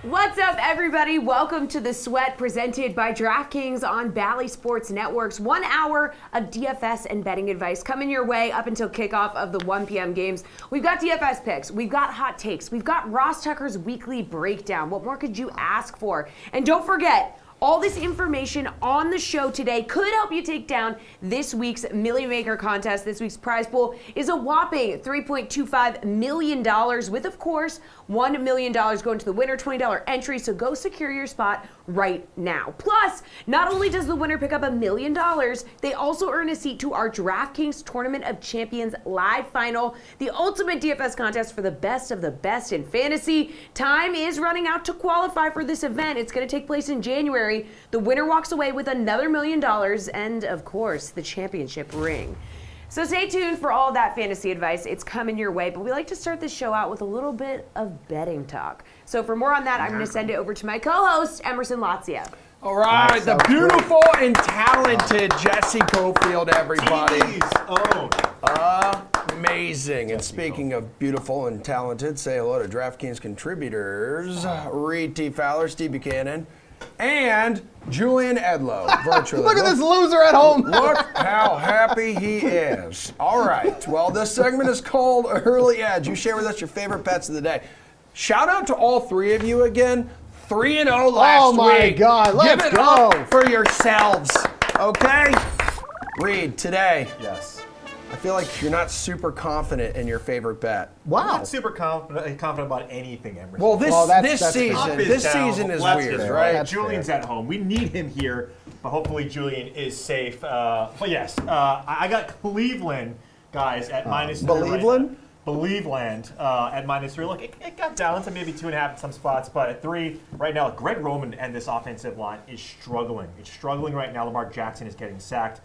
What's up, everybody? Welcome to The Sweat, presented by DraftKings on Bally Sports Network's 1 hour of DFS and betting advice coming your way up until kickoff of the 1 p.m. games. We've got DFS picks, we've got hot takes, we've got Ross Tucker's weekly breakdown. What more could you ask for? And don't forget, all this information on the show today could help you take down this week's Million Maker contest. This week's prize pool is a whopping $3.25 million with, of course, $1 million going to the winner, $20 entry. So go secure your spot right now. Plus, not only does the winner pick up $1 million, they also earn a seat to our DraftKings Tournament of Champions live final, the ultimate DFS contest for the best of the best in fantasy. Time is running out to qualify for this event. It's going to take place in January. The winner walks away with another $1 million and, of course, the championship ring. So stay tuned for all of that fantasy advice. It's coming your way, but we like to start this show out with a little bit of betting talk. So for more on that, I'm going to send it over to my co-host, Emerson Lotzia. All right, the beautiful and talented Jessie Coffield, everybody. Amazing. And speaking of beautiful and talented, say hello to DraftKings contributors, Reed T. Fowler, Steve Buchanan, and Julian Edlow, virtually. Look at this loser at home. Look how happy he is. All right. Well, this segment is called Early Edge. You share with us your favorite bets of the day. Shout out to all three of you again. 3-0 last week. Oh, my God. Let's Give it go. up for yourselves. Okay? Reed, today. Yes. I feel like you're not super confident in your favorite bet. Wow. I'm not super confident about anything, Emerson. Well, this that's season is weird, right? That's Julian's fair. at home. We need him here, but hopefully Julian is safe. But yes, I got Cleveland, guys, at -3. Believeland? Believeland at -3. Look, it got down to maybe 2.5 in some spots, but at 3 right now, Greg Roman and this offensive line is struggling. It's struggling right now. Lamar Jackson is getting sacked,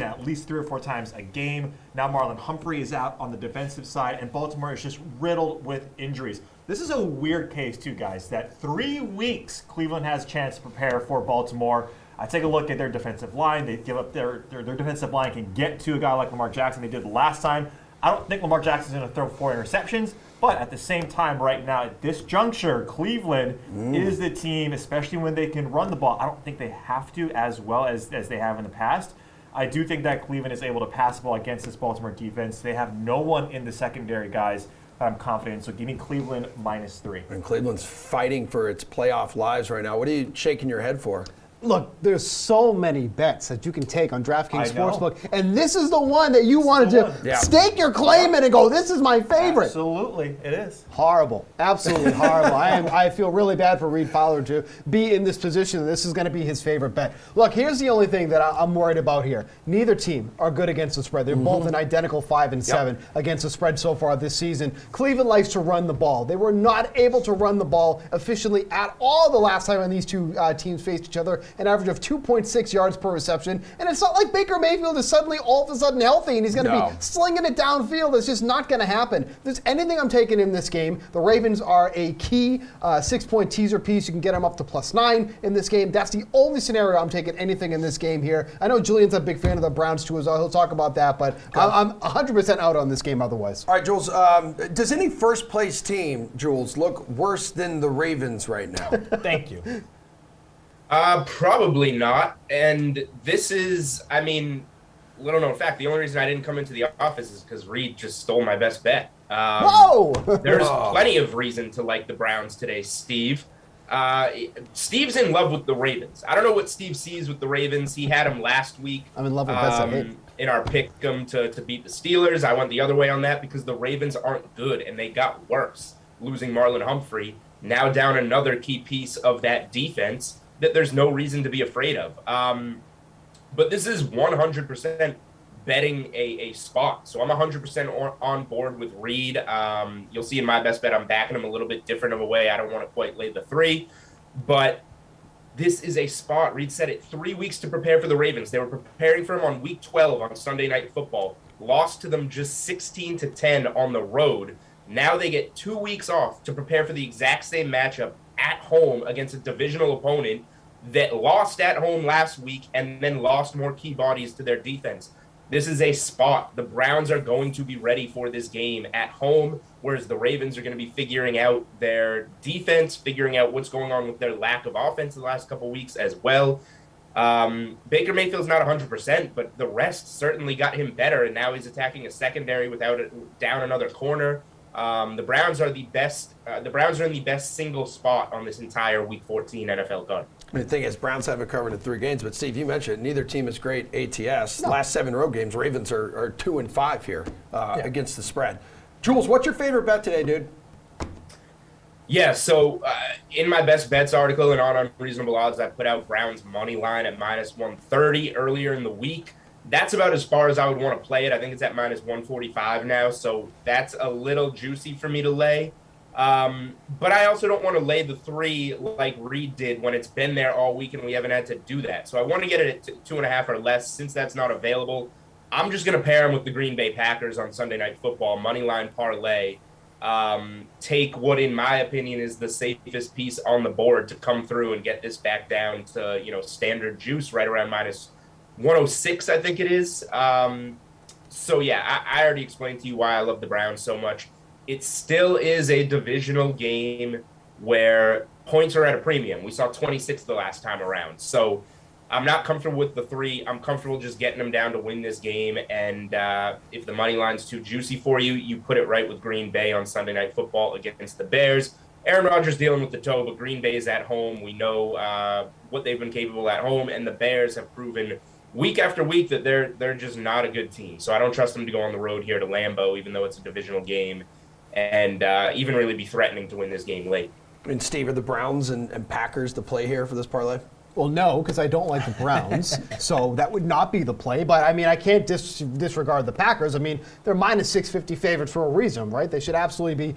at least 3 or 4 times a game. Now Marlon Humphrey is out on the defensive side, and Baltimore is just riddled with injuries. This is a weird case, too, guys, that 3 weeks Cleveland has a chance to prepare for Baltimore. I take a look at their defensive line. They give up their defensive line can get to a guy like Lamar Jackson. They did last time. I don't think Lamar Jackson's going to throw 4 interceptions, but at the same time, right now, at this juncture, Cleveland is the team, especially when they can run the ball. I don't think they have to as well as they have in the past. I do think that Cleveland is able to pass the ball against this Baltimore defense. They have no one in the secondary, guys, that I'm confident in. So give me Cleveland -3. And Cleveland's fighting for its playoff lives right now. What are you shaking your head for? Look, there's so many bets that you can take on DraftKings I know. Sportsbook, and this is the one that you wanted the to one. Yeah. stake your claim in and go, this is my favorite. Absolutely, it is. Horrible. Absolutely horrible. I feel really bad for Reed Fowler to be in this position. This is going to be his favorite bet. Look, here's the only thing that I'm worried about here. Neither team are good against the spread. They're both an identical 5-7 against the spread so far this season. Cleveland likes to run the ball. They were not able to run the ball efficiently at all the last time when these two teams faced each other, an average of 2.6 yards per reception. And it's not like Baker Mayfield is suddenly all of a sudden healthy and he's going to be slinging it downfield. It's just not going to happen. If there's anything I'm taking in this game, the Ravens are a key 6-point teaser piece. You can get them up to +9 in this game. That's the only scenario I'm taking anything in this game here. I know Julian's a big fan of the Browns too as well. He'll talk about that, but I'm 100% out on this game otherwise. All right, Jules, does any first place team, Jules, look worse than the Ravens right now? Thank you. Probably not. And this is, little known fact, the only reason I didn't come into the office is because Reed just stole my best bet. Whoa! There's plenty of reason to like the Browns today, Steve. Steve's in love with the Ravens. I don't know what Steve sees with the Ravens. He had them last week. I'm in love with bets I hate. In our pick'em to beat the Steelers. I went the other way on that because the Ravens aren't good, and they got worse. Losing Marlon Humphrey, now down another key piece of that defense that there's no reason to be afraid of. But this is 100% betting a spot. So I'm 100% on board with Reed. You'll see in my best bet, I'm backing him a little bit different of a way. I don't want to quite lay the 3, but this is a spot. Reed said it, 3 weeks to prepare for the Ravens. They were preparing for him on week 12 on Sunday Night Football. Lost to them just 16-10 on the road. Now they get 2 weeks off to prepare for the exact same matchup at home against a divisional opponent that lost at home last week and then lost more key bodies to their defense. This is a spot. The Browns are going to be ready for this game at home, whereas the Ravens are going to be figuring out their defense, figuring out what's going on with their lack of offense the last couple weeks as well. Baker Mayfield's not 100%, but the rest certainly got him better, and now he's attacking a secondary without it down another corner. The Browns are the best. The Browns are in the best single spot on this entire Week 14 NFL card. The thing is, Browns haven't covered in 3 games, but Steve, you mentioned neither team is great ATS. No. Last 7 road games, Ravens are 2-5 here against the spread. Jules, what's your favorite bet today, dude? Yeah, so in my best bets article and on Unreasonable Odds, I put out Browns money line at -130 earlier in the week. That's about as far as I would want to play it. I think it's at -145 now, so that's a little juicy for me to lay. But I also don't want to lay the 3 like Reed did when it's been there all week and we haven't had to do that. So I want to get it at 2.5 or less. Since that's not available, I'm just going to pair them with the Green Bay Packers on Sunday Night Football, money line parlay. Take what, in my opinion, is the safest piece on the board to come through and get this back down to, standard juice right around -106, I think it is. So yeah, I already explained to you why I love the Browns so much. It still is a divisional game where points are at a premium. We saw 26 the last time around. So I'm not comfortable with the 3. I'm comfortable just getting them down to win this game. And if the money line's too juicy for you, you put it right with Green Bay on Sunday Night Football against the Bears. Aaron Rodgers dealing with the toe, but Green Bay's at home. We know what they've been capable at home, and the Bears have proven week after week that they're just not a good team. So I don't trust them to go on the road here to Lambeau, even though it's a divisional game, and even really be threatening to win this game late. And Steve, are the Browns and Packers the play here for this parlay? Well, no, because I don't like the Browns, so that would not be the play. But, I mean, I can't disregard the Packers. I mean, they're -650 favorites for a reason, right? They should absolutely be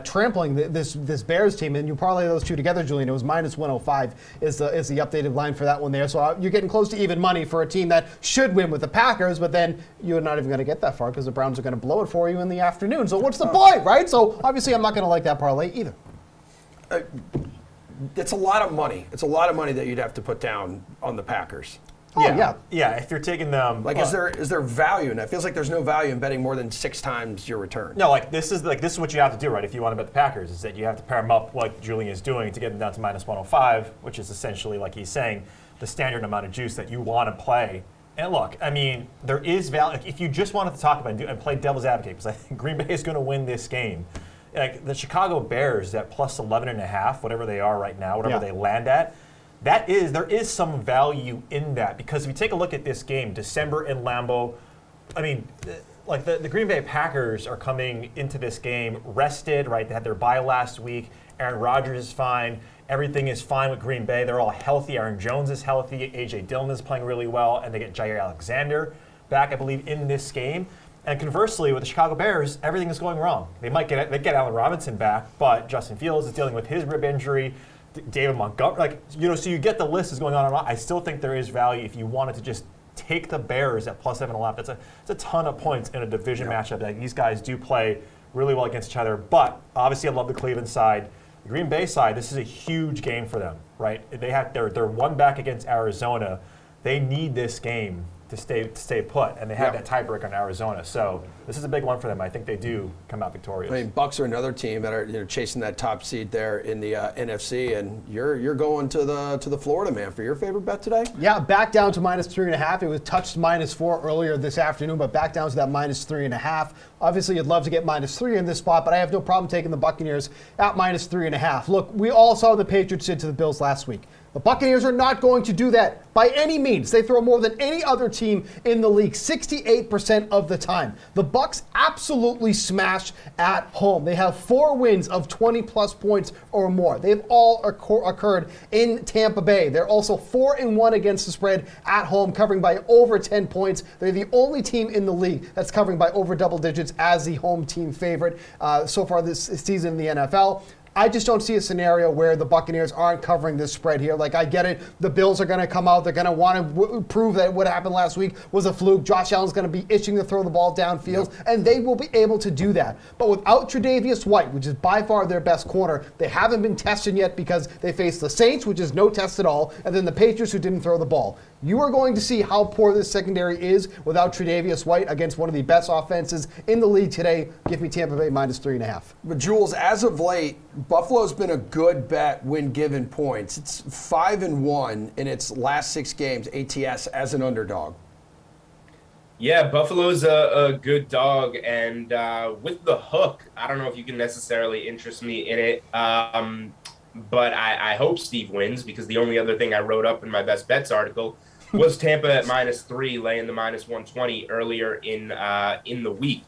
trampling this Bears team. And you parlay those two together, Julian, it was -105 is the updated line for that one there. So you're getting close to even money for a team that should win with the Packers, but then you're not even going to get that far because the Browns are going to blow it for you in the afternoon. So what's the point, right? So obviously I'm not going to like that parlay either. It's a lot of money. It's a lot of money that you'd have to put down on the Packers. Yeah. If you're taking them, is there value in that? It feels like there's no value in betting more than 6 times your return. No, this is what you have to do, right? If you want to bet the Packers, is that you have to pair them up like Julian is doing to get them down to -105, which is essentially, like he's saying, the standard amount of juice that you want to play. And look, I mean, there is value. If you just wanted to talk about and play devil's advocate, because I think Green Bay is going to win this game. Like the Chicago Bears at +11.5, whatever they are right now, whatever they land at, there is some value in that, because if you take a look at this game, December in Lambeau, I mean, like the Green Bay Packers are coming into this game rested, right? They had their bye last week. Aaron Rodgers is fine. Everything is fine with Green Bay. They're all healthy. Aaron Jones is healthy. A.J. Dillon is playing really well, and they get Jair Alexander back, I believe, in this game. And conversely, with the Chicago Bears, everything is going wrong. They get Allen Robinson back, but Justin Fields is dealing with his rib injury. David Montgomery, so you get the list is going on and on. I still think there is value if you wanted to just take the Bears at +7.5. That's a ton of points in a division matchup. Like, these guys do play really well against each other. But obviously, I love the Cleveland side. The Green Bay side, this is a huge game for them, right? They're one back against Arizona. They need this game to stay put, and they have that tiebreaker on Arizona. So this is a big one for them. I think they do come out victorious. I mean, Bucks are another team that are chasing that top seed there in the NFC, and you're going to the Florida man for your favorite bet today. Yeah, back down to -3.5. It was touched -4 earlier this afternoon, but back down to that -3.5. Obviously, you'd love to get -3 in this spot, but I have no problem taking the Buccaneers at -3.5. Look, we all saw the Patriots did to the Bills last week. The Buccaneers are not going to do that by any means. They throw more than any other team in the league, 68% of the time. The Bucs absolutely smash at home. They have 4 wins of 20-plus points or more. They've all occurred in Tampa Bay. They're also 4-1 against the spread at home, covering by over 10 points. They're the only team in the league that's covering by over double digits as the home team favorite so far this season in the NFL. I just don't see a scenario where the Buccaneers aren't covering this spread here. Like, I get it. The Bills are going to come out. They're going to want to prove that what happened last week was a fluke. Josh Allen's going to be itching to throw the ball downfield, and they will be able to do that. But without Tre'Davious White, which is by far their best corner, they haven't been tested yet because they faced the Saints, which is no test at all, and then the Patriots, who didn't throw the ball. You are going to see how poor this secondary is without Tre'Davious White against one of the best offenses in the league today. Give me Tampa Bay -3.5. But Jules, as of late, Buffalo's been a good bet when given points. It's 5-1 in its last 6 games, ATS, as an underdog. Yeah, Buffalo's a good dog, and with the hook, I don't know if you can necessarily interest me in it, but I hope Steve wins, because the only other thing I wrote up in my best bets article was Tampa at -3, laying the -120 earlier in the week.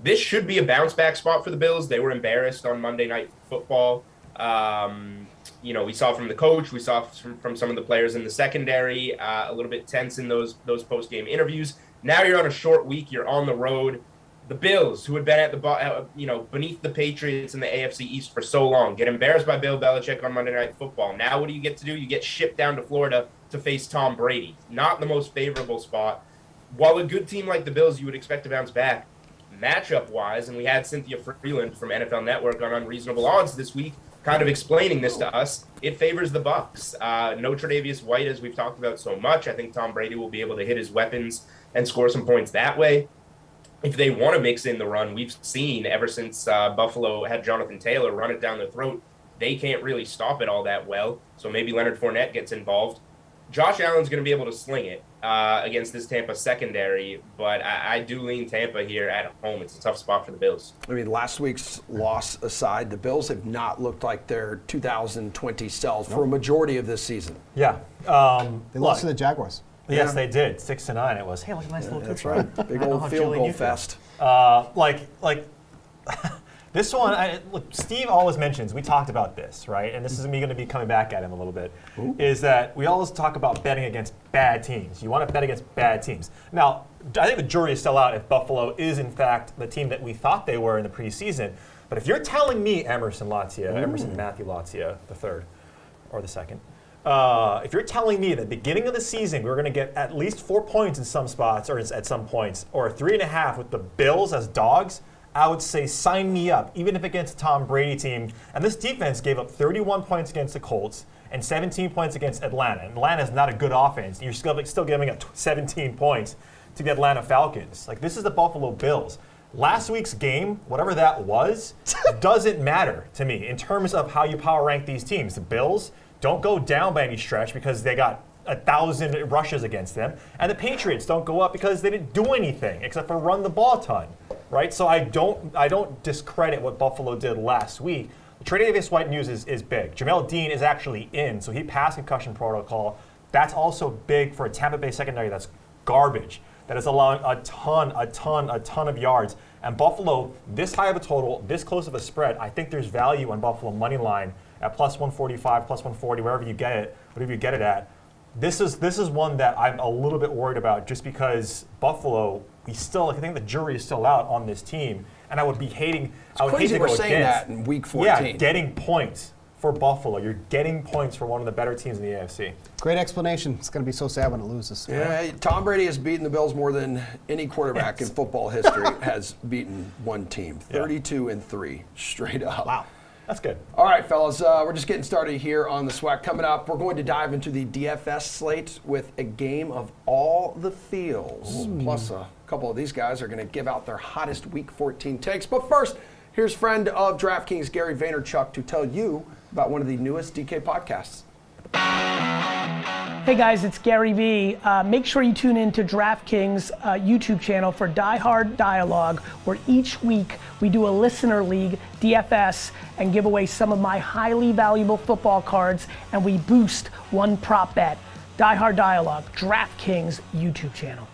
This should be a bounce back spot for the Bills. They were embarrassed on Monday Night Football. We saw from the coach, we saw from some of the players in the secondary, a little bit tense in those post game interviews. Now you're on a short week. You're on the road. The Bills, who had been at the beneath the Patriots in the AFC East for so long, get embarrassed by Bill Belichick on Monday Night Football. Now what do you get to do? You get shipped down to Florida to face Tom Brady. Not the most favorable spot. While a good team like the Bills, you would expect to bounce back matchup-wise, and we had Cynthia Freeland from NFL Network on Unreasonable Odds this week kind of explaining this to us. It favors the Bucs. No Tre'Davious White, as we've talked about so much. I think Tom Brady will be able to hit his weapons and score some points that way. If they want to mix in the run, we've seen ever since Buffalo had Jonathan Taylor run it down their throat, they can't really stop it all that well. So maybe Leonard Fournette gets involved. Josh Allen's going to be able to sling it against this Tampa secondary, but I do lean Tampa here at home. It's a tough spot for the Bills. I mean, last week's loss aside, the Bills have not looked like their 2020 selves for a majority of this season. Yeah. They lost to the Jaguars. Yes, they did. 6-9 it was. Hey, look at nice little That's picture. right. Big old field goal fest. This one, look, Steve always mentions, we talked about this, right? And this is me going to be coming back at him a little bit, is that we always talk about betting against bad teams. You want to bet against bad teams. Now, I think the jury is still out if Buffalo is, in fact, the team that we thought they were in the preseason. But if you're telling me Emerson Matthew Lotzia, the third, or the second, if you're telling me that at the beginning of the season we're going to get at least 4 points in some spots, or at some points, or 3.5 with the Bills as dogs, I would say sign me up, even if against a Tom Brady team. And this defense gave up 31 points against the Colts and 17 points against Atlanta. And Atlanta is not a good offense. You're still giving up 17 points to the Atlanta Falcons. Like, this is the Buffalo Bills. Last week's game, whatever that was, doesn't matter to me in terms of how you power rank these teams. The Bills don't go down by any stretch because they got 1,000 rushes against them. And the Patriots don't go up because they didn't do anything except for run the ball a ton, right? So I don't discredit what Buffalo did last week. The Tre'Davious White news is big. Jamel Dean is actually in, so he passed concussion protocol. That's also big for a Tampa Bay secondary that's garbage, that is allowing a ton of yards. And Buffalo, this high of a total, this close of a spread, I think there's value on Buffalo money line at +145, +140, wherever you get it at. This is one that I'm a little bit worried about, just because Buffalo, I think the jury is still out on this team, and I would hate to go We're against. saying that in week 14. Yeah, getting points for Buffalo. You're getting points for one of the better teams in the AFC. Great explanation. It's going to be so sad when it loses. Yeah, Tom Brady has beaten the Bills more than any quarterback in football history has beaten one team. 32-3, straight up. Wow. That's good. All right, fellas, we're just getting started here on the Sweat. Coming up, we're going to dive into the DFS slate with a game of all the feels. Plus, a couple of these guys are going to give out their hottest Week 14 takes. But first, here's friend of DraftKings, Gary Vaynerchuk, to tell you about one of the newest DK podcasts. Hey guys, it's Gary V. Make sure you tune in to DraftKings YouTube channel for Die Hard Dialogue, where each week we do a listener league, DFS, and give away some of my highly valuable football cards, and we boost one prop bet. Die Hard Dialogue, DraftKings YouTube channel.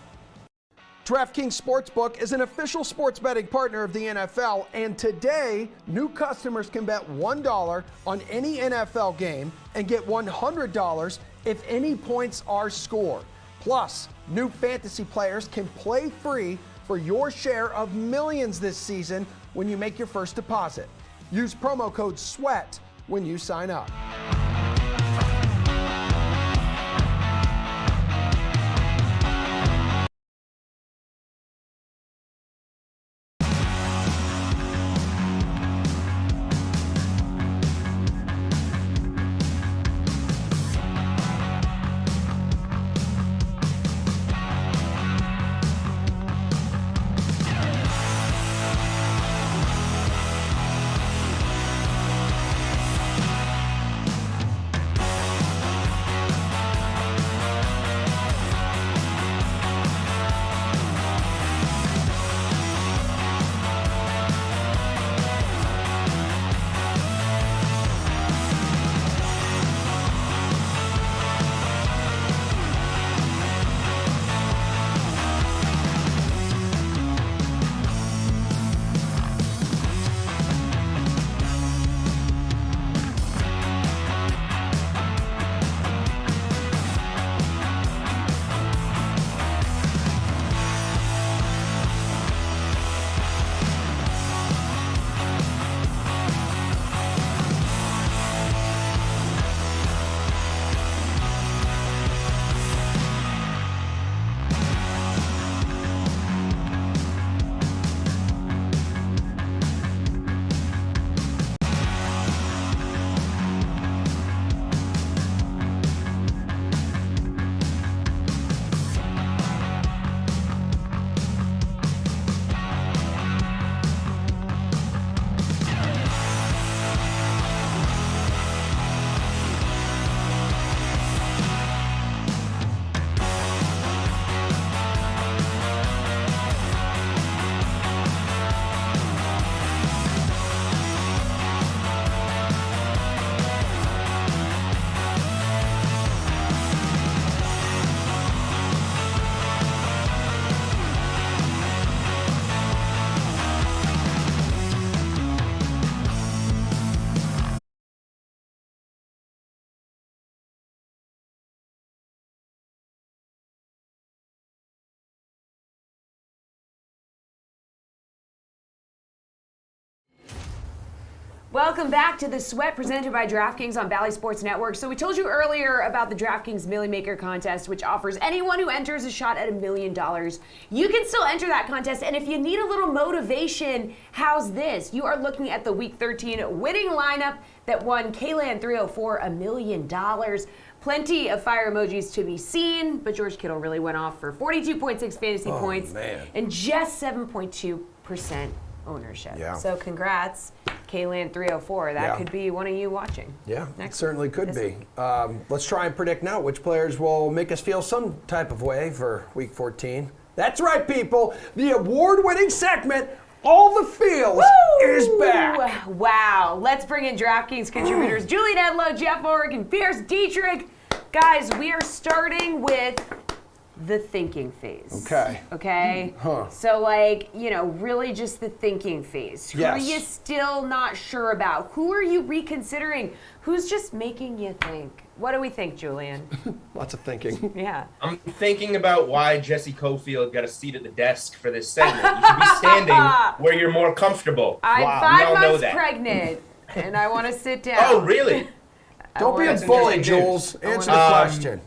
DraftKings Sportsbook is an official sports betting partner of the NFL, and today, new customers can bet $1 on any NFL game and get $100 if any points are scored. Plus, new fantasy players can play free for your share of millions this season when you make your first deposit. Use promo code SWEAT when you sign up. Welcome back to The Sweat, presented by DraftKings on Bally Sports Network. So we told you earlier about the DraftKings Millie Maker contest, which offers anyone who enters a shot at $1 million. You can still enter that contest, and if you need a little motivation, how's this? You are looking at the Week 13 winning lineup that won Kaylan 304 $1 million. Plenty of fire emojis to be seen, but George Kittle really went off for 42.6 fantasy points and just 7.2% ownership. Yeah. So congrats, Kaylan 304. That could be one of you watching. Yeah, it certainly could be. Let's try and predict now which players will make us feel some type of way for Week 14. That's right, people. The award-winning segment, All the Feels, is back. Wow. Let's bring in DraftKings contributors Julian Edlow, Jeff Orrick, and Pierce Dietrich. Guys, we are starting with the thinking phase. Okay? So, really just the thinking phase. Who are you still not sure about? Who are you reconsidering? Who's just making you think? What do we think, Julian? Lots of thinking. Yeah. I'm thinking about why Jessie Coffield got a seat at the desk for this segment. You should be standing where you're more comfortable. I'm We all 5 know months that. pregnant, and I want to sit down. Oh, really? Don't be a That's bully, interesting Jules. news. Answer the question.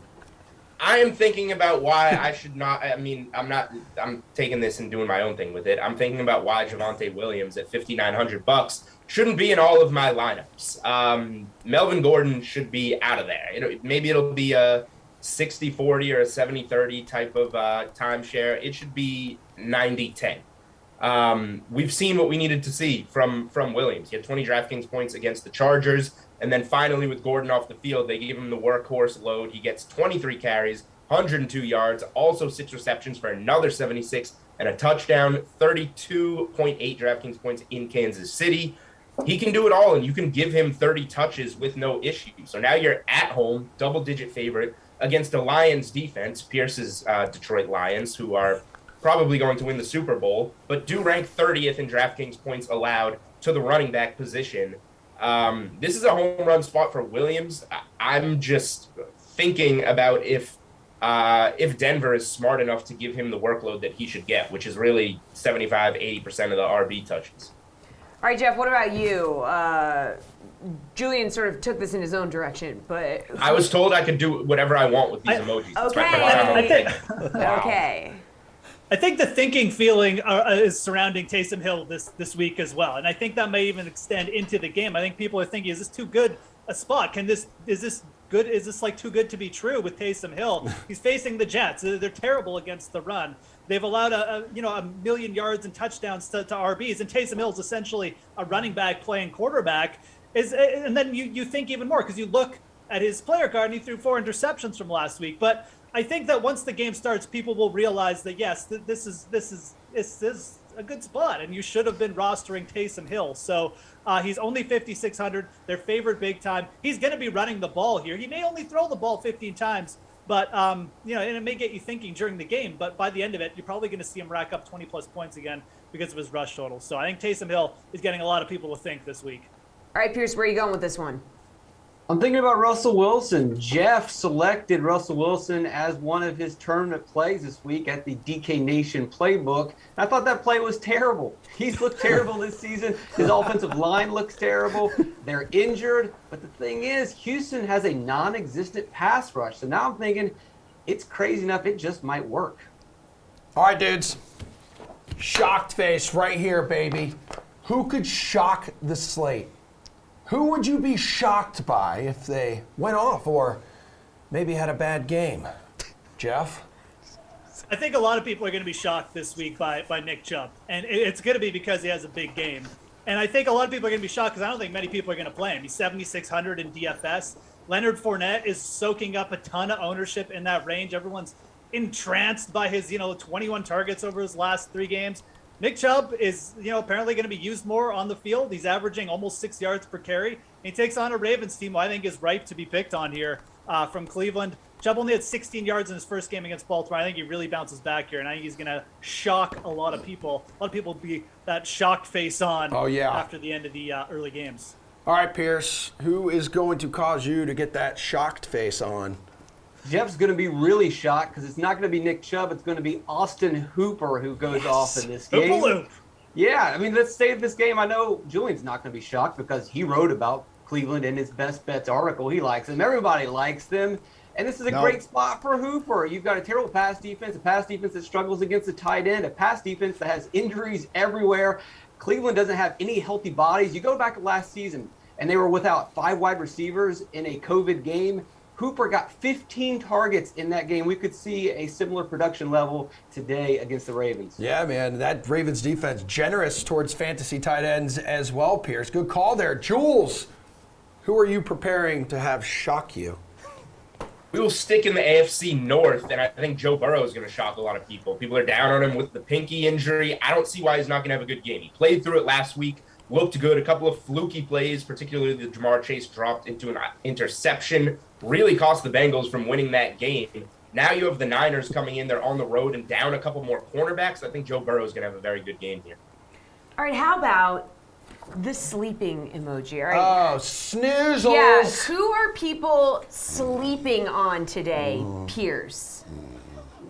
I am thinking about why I should not. I'm taking this and doing my own thing with it. I'm thinking about why Javonte Williams at $5,900 shouldn't be in all of my lineups. Melvin Gordon should be out of there. Maybe it'll be a 60-40 or a 70-30 type of timeshare. It should be 90-10. We've seen what we needed to see from Williams. He had 20 DraftKings points against the Chargers. And then finally with Gordon off the field, they gave him the workhorse load. He gets 23 carries, 102 yards, also 6 receptions for another 76 and a touchdown, 32.8 DraftKings points in Kansas City. He can do it all, and you can give him 30 touches with no issue. So now you're at home, double-digit favorite against a Lions defense, Pierce's Detroit Lions, who are probably going to win the Super Bowl, but do rank 30th in DraftKings points allowed to the running back position. This is a home run spot for Williams. I'm just thinking about if Denver is smart enough to give him the workload that he should get, which is really 75-80% of the RB touches. right, Jeff, what about you? Julian sort of took this in his own direction, but I was told I could do whatever I want with these emojis. That's my first time on the thing. okay. I think the thinking feeling is surrounding Taysom Hill this week as well, and I think that may even extend into the game. I think people are thinking, is this too good a spot? Is this good? Is this like too good to be true with Taysom Hill? He's facing the Jets. They're terrible against the run. They've allowed a million yards and touchdowns to RBs, and Taysom Hill is essentially a running back playing quarterback. And then you think even more because you look at his player card and he threw 4 interceptions from last week. But I think that once the game starts, people will realize that yes, this is a good spot, and you should have been rostering Taysom Hill. So he's only 5,600. They're favored big time. He's going to be running the ball here. He may only throw the ball 15 times, but and it may get you thinking during the game. But by the end of it, you're probably going to see him rack up 20+ points again because of his rush total. So I think Taysom Hill is getting a lot of people to think this week. All right, Pierce, where are you going with this one? I'm thinking about Russell Wilson. Jeff selected Russell Wilson as one of his tournament plays this week at the DK Nation playbook. I thought that play was terrible. He's looked terrible this season. His offensive line looks terrible. They're injured. But the thing is, Houston has a non-existent pass rush. So now I'm thinking it's crazy enough it just might work. All right, dudes. Shocked face right here, baby. Who could shock the slate? Who would you be shocked by if they went off or maybe had a bad game? Jeff? I think a lot of people are going to be shocked this week by Nick Chubb. And it's going to be because he has a big game. And I think a lot of people are going to be shocked because I don't think many people are going to play him. He's 7,600 in DFS. Leonard Fournette is soaking up a ton of ownership in that range. Everyone's entranced by his, 21 targets over his last 3 games. Nick Chubb is, apparently going to be used more on the field. He's averaging almost 6 yards per carry. He takes on a Ravens team who I think is ripe to be picked on here from Cleveland. Chubb only had 16 yards in his first game against Baltimore. I think he really bounces back here, and I think he's going to shock a lot of people. A lot of people will be that shocked face on after the end of the early games. All right, Pierce, who is going to cause you to get that shocked face on? Jeff's going to be really shocked because it's not going to be Nick Chubb. It's going to be Austin Hooper who goes off in this game. Hoop-a-loop. Yeah, I mean, let's save this game. I know Julian's not going to be shocked because he wrote about Cleveland in his Best Bets article. He likes them. Everybody likes them. And this is a great spot for Hooper. You've got a terrible pass defense, a pass defense that struggles against the tight end, a pass defense that has injuries everywhere. Cleveland doesn't have any healthy bodies. You go back to last season, and they were without 5 wide receivers in a COVID game. Hooper got 15 targets in that game. We could see a similar production level today against the Ravens. Yeah, man, that Ravens defense generous towards fantasy tight ends as well, Pierce. Good call there. Jules, who are you preparing to have shock you? We will stick in the AFC North, and I think Joe Burrow is going to shock a lot of people. People are down on him with the pinky injury. I don't see why he's not going to have a good game. He played through it last week, looked good. A couple of fluky plays, particularly the Jamar Chase dropped into an interception, really cost the Bengals from winning that game. Now you have the Niners coming in. They're on the road and down a couple more cornerbacks. I think Joe Burrow is going to have a very good game here. All right, how about the sleeping emoji? All right. Oh, snoozles. Yeah, who are people sleeping on today, Pierce?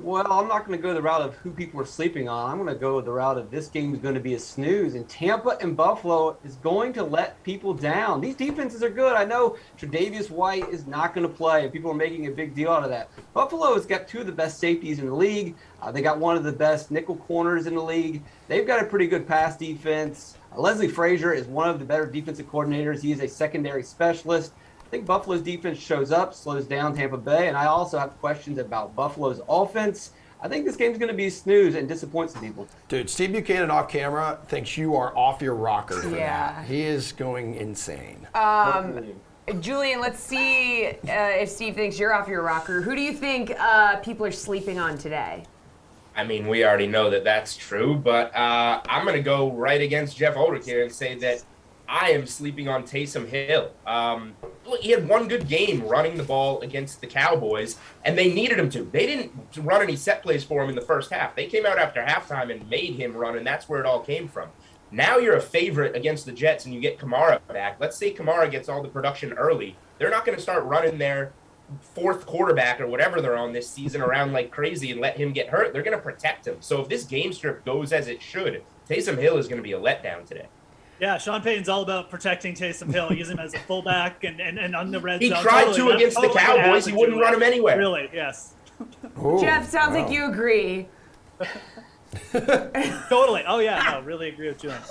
Well, I'm not going to go the route of who people are sleeping on. I'm going to go the route of this game is going to be a snooze. And Tampa and Buffalo is going to let people down. These defenses are good. I know Tre'Davious White is not going to play, and people are making a big deal out of that. Buffalo has got 2 of the best safeties in the league. They got one of the best nickel corners in the league. They've got a pretty good pass defense. Leslie Frazier is one of the better defensive coordinators. He is a secondary specialist. I think Buffalo's defense shows up, slows down Tampa Bay, and I also have questions about Buffalo's offense. I think this game's going to be a snooze and disappoint some people. Dude, Steve Buchanan off camera thinks you are off your rocker for Yeah. that. He is going insane. Julian, let's see if Steve thinks you're off your rocker. Who do you think people are sleeping on today? I mean, we already know that that's true, but I'm going to go right against Jeff Ulrich here and say that I am sleeping on Taysom Hill. Look, he had one good game running the ball against the Cowboys, and they needed him to. They didn't run any set plays for him in the first half. They came out after halftime and made him run, and that's where it all came from. Now you're a favorite against the Jets, and you get Kamara back. Let's say Kamara gets all the production early. They're not going to start running their 4th quarterback or whatever they're on this season around like crazy and let him get hurt. They're going to protect him. So if this game script goes as it should, Taysom Hill is going to be a letdown today. Yeah, Sean Payton's all about protecting Taysom Hill. Use him as a fullback and on the red He zone. tried Totally, to against the totally Cowboys. He wouldn't run him anywhere. Really, yes. Ooh, Jeff, sounds like you agree. Totally. Oh, yeah, no, really agree with Julian.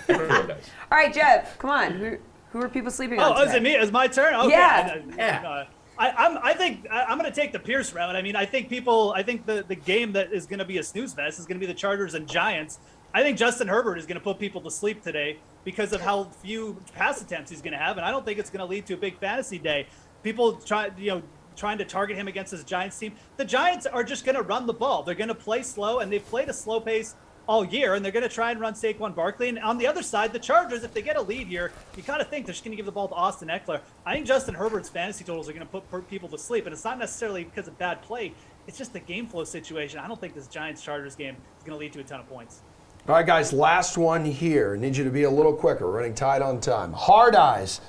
Everyone does. All right, Jeff, come on. Who are people sleeping on Oh, is today? it me? Is my turn? Okay. Yeah. I think I'm going to take the Pierce route. I mean, I think the game that is going to be a snooze fest is going to be the Chargers and Giants. I think Justin Herbert is going to put people to sleep today because of how few pass attempts he's going to have, and I don't think it's going to lead to a big fantasy day. People trying to target him against this Giants team. The Giants are just going to run the ball. They're going to play slow, and they've played a slow pace all year, and they're going to try and run Saquon Barkley. And on the other side, the Chargers, if they get a lead here, you kind of think they're just going to give the ball to Austin Eckler. I think Justin Herbert's fantasy totals are going to put people to sleep, and it's not necessarily because of bad play. It's just the game flow situation. I don't think this Giants-Chargers game is going to lead to a ton of points. All right, guys, last one here. Need you to be a little quicker. We're running tight on time. Hard Eyes.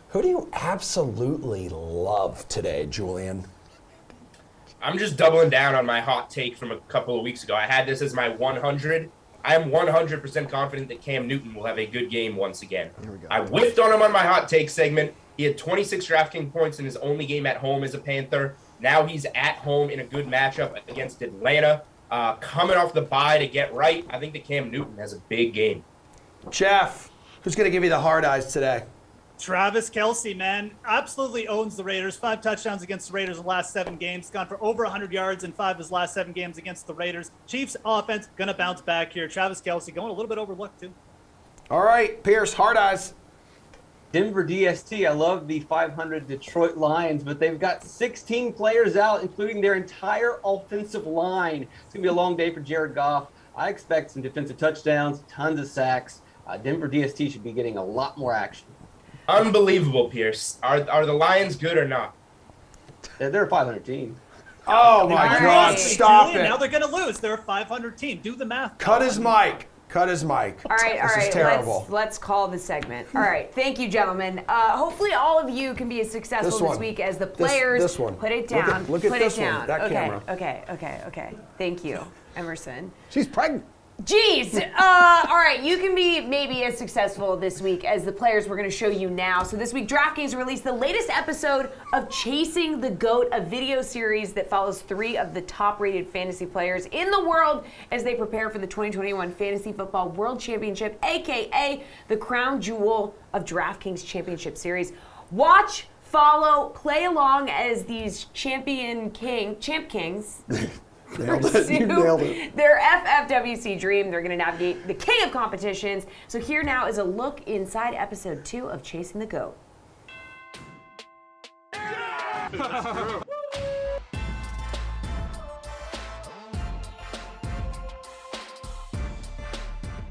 Who do you absolutely love today, Julian? I'm just doubling down on my hot take from a couple of weeks ago. I had this as my 100. I am 100% confident that Cam Newton will have a good game once again. Here we go. I whiffed on him on my hot take segment. He had 26 DraftKings points in his only game at home as a Panther. Now he's at home in a good matchup against Atlanta. Coming off the bye to get right, I think that Cam Newton has a big game. Jeff, who's going to give you the Hard Eyes today? Travis Kelce, man, absolutely owns the Raiders. 5 touchdowns against the Raiders in the last 7 games. Gone for over 100 yards in 5 of his last 7 games against the Raiders. Chiefs offense going to bounce back here. Travis Kelce going a little bit overlooked, too. All right, Pierce, Hard Eyes. Denver DST, I love the 500 Detroit Lions, but they've got 16 players out, including their entire offensive line. It's going to be a long day for Jared Goff. I expect some defensive touchdowns, tons of sacks. Denver DST should be getting a lot more action. Unbelievable, Pierce. Are the Lions good or not? They're a 500 team. Oh, my All God, right. stop Julian, it. Now they're going to lose. They're a 500 team. Do the math. Cut his mic. Cut his mic. All right, This is terrible. let's call the segment. All right, thank you, gentlemen. Hopefully, all of you can be as successful This this one. week as the players. This one. Put it Look at- down. look at Put this it one, down. that okay, camera. okay. Thank you, Emerson. She's pregnant. Jeez. All right, you can be maybe as successful this week as the players we're going to show you now. So this week, DraftKings released the latest episode of Chasing the GOAT, a video series that follows 3 of the top-rated fantasy players in the world as they prepare for the 2021 Fantasy Football World Championship, a.k.a. the crown jewel of DraftKings Championship Series. Watch, follow, play along as these champ kings Nailed it. You nailed it. their FFWC dream. They're going to navigate the king of competitions. So here now is a look inside episode 2 of Chasing the GOAT.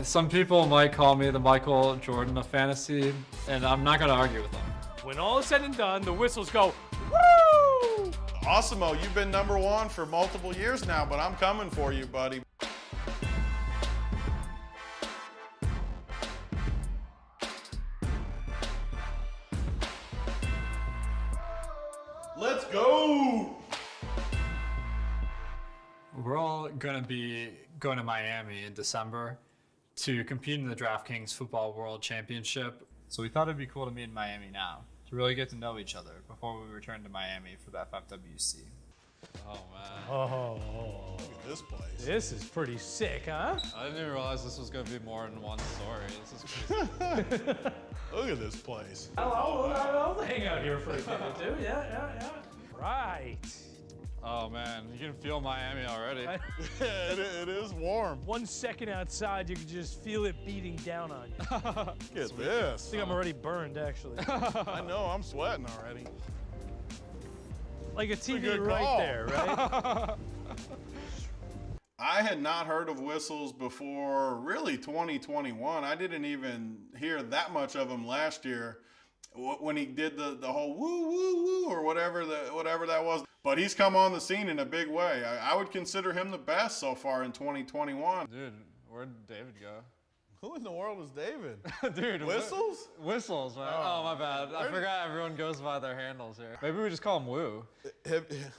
Some people might call me the Michael Jordan of fantasy, and I'm not going to argue with them. When all is said and done, the whistles go, woo! Awesome-o, you've been number 1 for multiple years now, but I'm coming for you, buddy. Let's go! We're all going to be going to Miami in December to compete in the DraftKings Football World Championship. So we thought it'd be cool to meet in Miami now, to really get to know each other before we return to Miami for the FFWC. Oh, man. Oh, Look at this place. this is pretty sick, huh? I didn't even realize this was going to be more than one story. This is crazy. Look at this place. I'll hang out here for a minute, too. Yeah. Right. Oh, man. You can feel Miami already. it is warm. 1 second outside, you can just feel it beating down on you. I Look at this. think I'm already burned, actually. I know, I'm sweating already. Like a TV good right call. there, right? I had not heard of whistles before really 2021. I didn't even hear that much of him last year when he did the whole woo woo woo or whatever that was. But he's come on the scene in a big way. I would consider him the best so far in 2021. Dude, where'd David go? Who in the world is David? Dude, Whistles? Whistles, man. Oh, my bad. I forgot everyone goes by their handles here. Maybe we just call him Woo.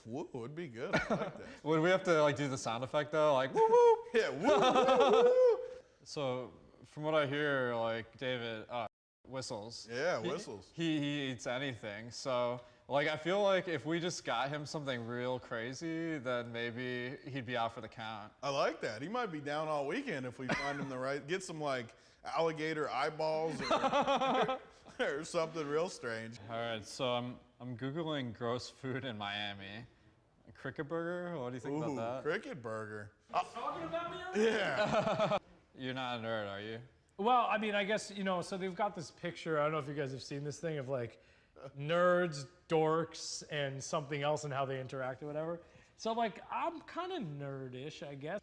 Woo would be good. I like that. Would we have to like do the sound effect though? Like woo woo? Yeah, woo, woo, woo. So From what I hear, like David whistles. Yeah, whistles. He eats anything. So like I feel like if we just got him something real crazy, then maybe he'd be out for the count. I like that. He might be down all weekend if we find him the right. Get some like alligator eyeballs or something real strange. All right, so I'm googling gross food in Miami. Cricket burger? What do you think about that? Cricket burger. Talking about me? Yeah. You're not a nerd, are you? Well, I mean, I guess, so they've got this picture. I don't know if you guys have seen this thing of like nerds, dorks, and something else and how they interact or whatever. So like, I'm kind of nerdish, I guess.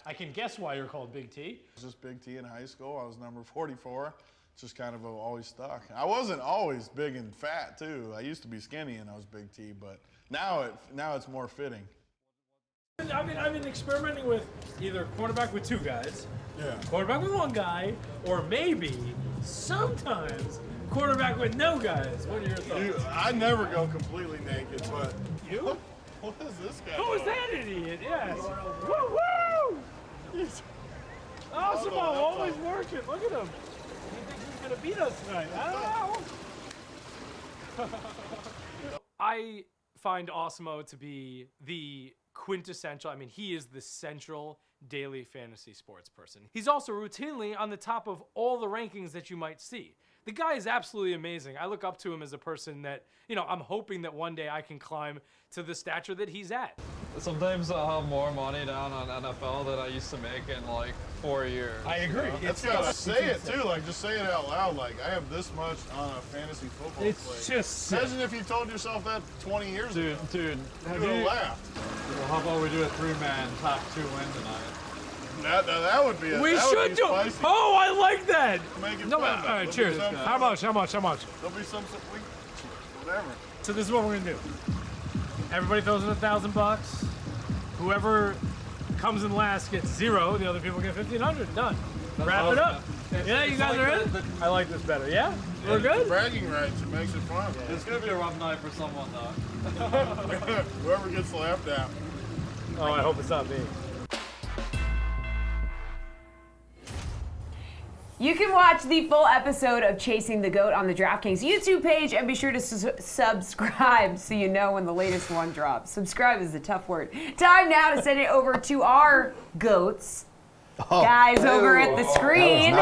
I can guess why you're called Big T. I was just Big T in high school. I was number 44. Just kind of always stuck. I wasn't always big and fat too. I used to be skinny and I was Big T, but now it's more fitting. I've been experimenting with either quarterback with 2 guys, Yeah. quarterback with 1 guy, or maybe sometimes quarterback with no guys. What are your thoughts? I never go completely naked, but You? what is this guy? Who is doing? that idiot? Yes. Woo woo! Awesome, always working. Look at him. He thinks he's gonna beat us tonight. I don't know. I find Osmo to be the quintessential. I mean, he is the central daily fantasy sports person. He's also routinely on the top of all the rankings that you might see. The guy is absolutely amazing. I look up to him as a person that, I'm hoping that one day I can climb to the stature that he's at. Sometimes I'll have more money down on NFL than I used to make in like 4 years. I agree. That's gotta say it too. Like just say it out loud. Like I have this much on a fantasy football It's slate. just Imagine if you told yourself that 20 years ago. Dude, You would have laughed. Well, how about we do a 3-man top 2 win tonight? That would be. We that would should be do. spicy. Oh, I like that. Make it No, fun. all right, There'll be cheers. some- How much? There'll be some whatever. So this is what we're gonna do. Everybody throws in $1,000. Whoever comes in last gets 0. The other people get 1,500. Done. Wrap it up. Yeah, you guys are in. I like this better. Yeah, we're good. Bragging rights. It makes it fun. It's gonna be a rough night for someone though. Whoever gets laughed at. Oh, I hope it's not me. You can watch the full episode of Chasing the GOAT on the DraftKings YouTube page and be sure to subscribe so you know when the latest one drops. Subscribe is a tough word. Time now to send it over to our GOATs. Guys over at the screen.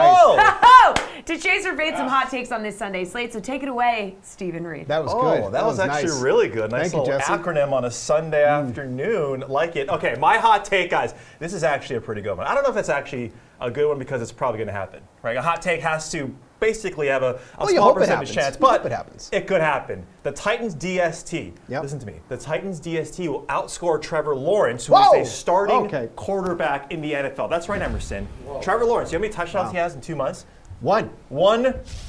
To chase or fade some hot takes on this Sunday slate. So take it away, Stephen Reed. That was good. That was actually nice. really good. Nice Thank you, little Jesse. acronym on a Sunday afternoon. Like it. Okay, my hot take, guys. This is actually a pretty good one. I don't know if it's actually a good one because it's probably going to happen. Right? A hot take has to basically have a small percentage chance, but it happens. It could happen. The Titans DST. Yep. Listen to me. The Titans DST will outscore Trevor Lawrence, who is a starting quarterback in the NFL. That's right, Emerson. Trevor Lawrence. You know how many touchdowns he has in 2 months? One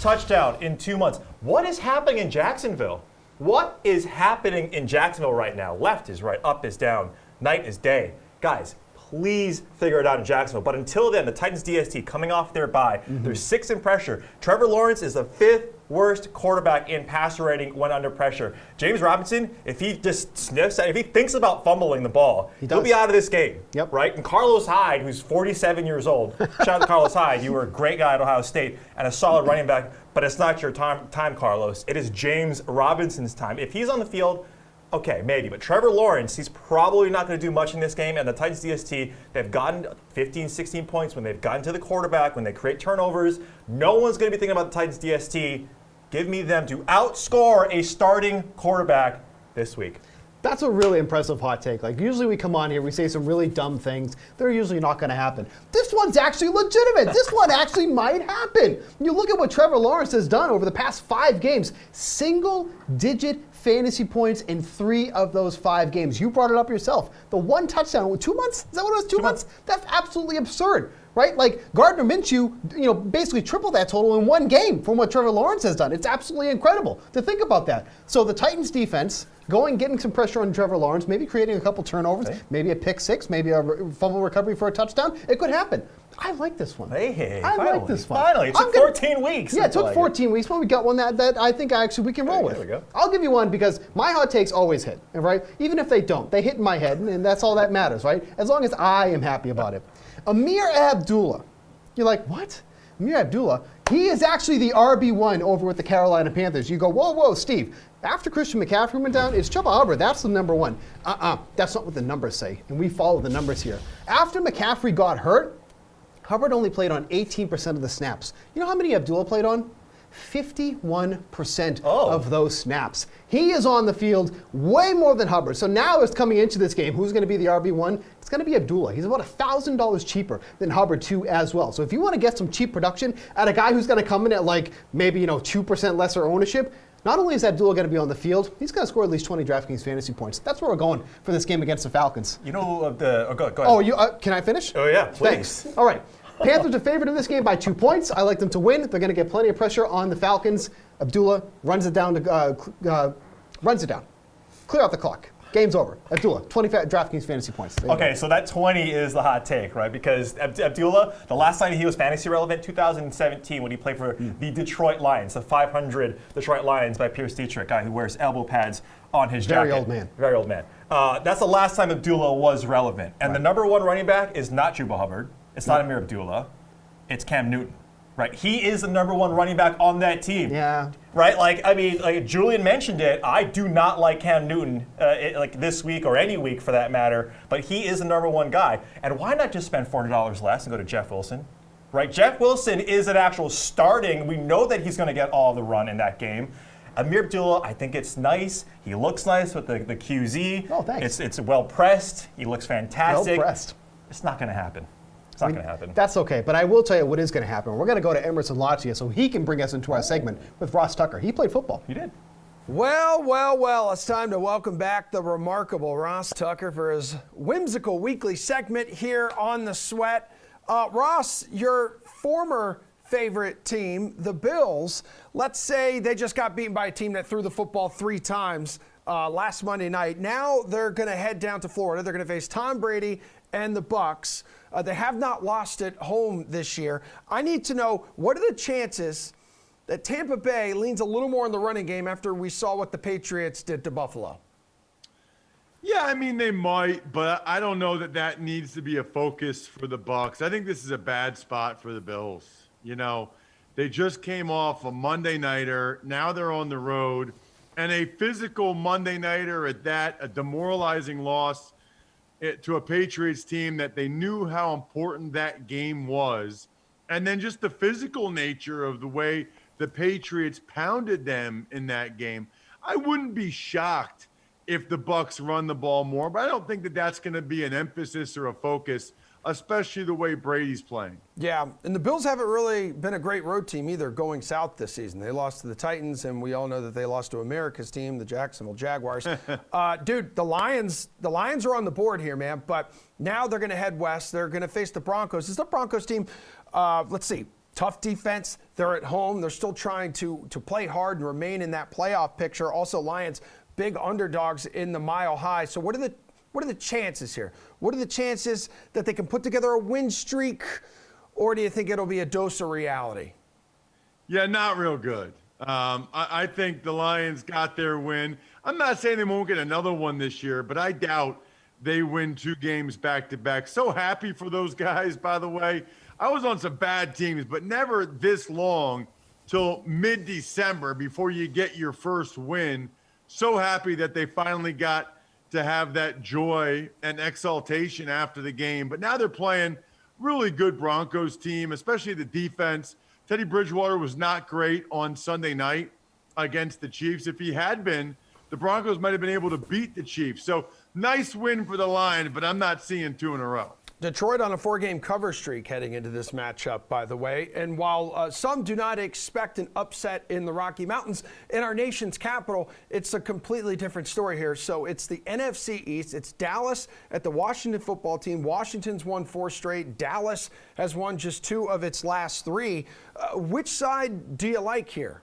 touchdown in 2 months. What is happening in Jacksonville? What is happening in Jacksonville right now? Left is right, up is down, night is day. Guys, please figure it out in Jacksonville. But until then, the Titans DST coming off their bye. They're 6th in pressure. Trevor Lawrence is the 5th worst quarterback in passer rating when under pressure. James Robinson, if he just sniffs, if he thinks about fumbling the ball, he'll be out of this game. Right? And Carlos Hyde, who's 47 years old, shout out to Carlos Hyde. You were a great guy at Ohio State and a solid running back, but it's not your time, Carlos. It is James Robinson's time. If he's on the field, okay, maybe. But Trevor Lawrence, he's probably not going to do much in this game. And the Titans DST, they've gotten 15, 16 points when they've gotten to the quarterback, when they create turnovers. No one's going to be thinking about the Titans DST. Give me them to outscore a starting quarterback this week. That's a really impressive hot take. Like, usually we come on here, we say some really dumb things. They're usually not going to happen. This one's actually legitimate. This one actually might happen. You look at what Trevor Lawrence has done over the past 5 games. Single-digit fantasy points in 3 of those 5 games. You brought it up yourself. The 1 touchdown with 2 months? Is that what it was? 2 months? That's absolutely absurd. Right? Like, Gardner Minshew, basically tripled that total in 1 game from what Trevor Lawrence has done. It's absolutely incredible to think about that. So the Titans defense getting some pressure on Trevor Lawrence, maybe creating a couple turnovers, maybe a pick 6, maybe a fumble recovery for a touchdown. It could happen. I like this one. I like this one. Finally, it took 14 weeks. Yeah, it took 14 weeks, but we got one that I think we can roll with. There we go. I'll give you one because my hot takes always hit, right? Even if they don't, they hit in my head, and that's all that matters, right? As long as I am happy about it. Amir Abdullah You're like, what? Amir Abdullah, he is actually the RB1 over with the Carolina Panthers. You go, whoa, Steve. After Christian McCaffrey went down, it's Chuba Hubbard. That's the number one. That's not what the numbers say, and we follow the numbers here. After McCaffrey got hurt, Hubbard only played on 18% of the snaps. You know how many Abdullah played on? 51% of those snaps. He is on the field way more than Hubbard. So now it's coming into this game. Who's going to be the RB1? It's going to be Abdullah. He's about $1,000 cheaper than Hubbard too as well. So if you want to get some cheap production at a guy who's going to come in at like maybe 2% lesser ownership, not only is Abdullah going to be on the field, he's going to score at least 20 DraftKings fantasy points. That's where we're going for this game against the Falcons. You know go ahead. Oh, you can I finish? Oh yeah, please. Thanks. All right. Panthers are favored in this game by 2 points. I like them to win. They're going to get plenty of pressure on the Falcons. Abdullah runs it down. Clear out the clock. Game's over. Abdullah, 20 DraftKings fantasy points. Okay, so that 20 is the hot take, right? Because Abdullah, the last time he was fantasy relevant, 2017, when he played for the Detroit Lions, the 500 Detroit Lions by Pierce Dietrich, guy who wears elbow pads on his jacket. Very old man. Very old man. That's the last time Abdullah was relevant. And the number one running back is not Chuba Hubbard. It's not Amir Abdullah. It's Cam Newton. Right, he is the number one running back on that team. Yeah. Right, like Julian mentioned it. I do not like Cam Newton, like this week or any week for that matter. But he is the number one guy. And why not just spend $400 less and go to Jeff Wilson? Right, Jeff Wilson is an actual starting. We know that he's going to get all the run in that game. Amir Abdullah, I think it's nice. He looks nice with the QZ. Oh, thanks. It's well pressed. He looks fantastic. Well pressed. It's not going to happen. It's not going to happen. That's okay, but I will tell you what is going to happen. We're going to go to Emerson Lotzia so he can bring us into our segment with Ross Tucker. He played football. He did. Well, it's time to welcome back the remarkable Ross Tucker for his whimsical weekly segment here on The Sweat. Ross, your former favorite team, the Bills, let's say they just got beaten by a team that threw the football 3 times last Monday night. Now they're going to head down to Florida. They're going to face Tom Brady and the Bucs. They have not lost at home this year. I need to know, what are the chances that Tampa Bay leans a little more in the running game after we saw what the Patriots did to Buffalo? Yeah, I mean, they might, but I don't know that needs to be a focus for the Bucs. I think this is a bad spot for the Bills. You know, they just came off a Monday nighter. Now they're on the road, and a physical Monday nighter at that, a demoralizing loss to a Patriots team that they knew how important that game was. And then just the physical nature of the way the Patriots pounded them in that game. I wouldn't be shocked if the Bucs run the ball more, but I don't think that's going to be an emphasis or a focus, especially the way Brady's playing. Yeah, and the Bills haven't really been a great road team either going south this season. They lost to the Titans, and we all know that they lost to America's team, the Jacksonville Jaguars. Dude, the Lions are on the board here, man, but now they're going to head west. They're going to face the Broncos. This is the Broncos team, let's see, tough defense. They're at home. They're still trying to play hard and remain in that playoff picture. Also, Lions, big underdogs in the Mile High. So what are the chances here? What are the chances that they can put together a win streak, or do you think it'll be a dose of reality? Yeah, not real good. I think the Lions got their win. I'm not saying they won't get another one this year, but I doubt they win 2 games back-to-back. So happy for those guys, by the way. I was on some bad teams, but never this long till mid-December before you get your first win. So happy that they finally got to have that joy and exaltation after the game. But now they're playing really good Broncos team, especially the defense. Teddy Bridgewater was not great on Sunday night against the Chiefs. If he had been, the Broncos might have been able to beat the Chiefs. So nice win for the Lions, but I'm not seeing 2 in a row. Detroit on a 4-game cover streak heading into this matchup, by the way. And while some do not expect an upset in the Rocky Mountains, in our nation's capital, it's a completely different story here. So it's the NFC East. It's Dallas at the Washington football team. Washington's won 4 straight. Dallas has won just 2 of its last 3. Which side do you like here?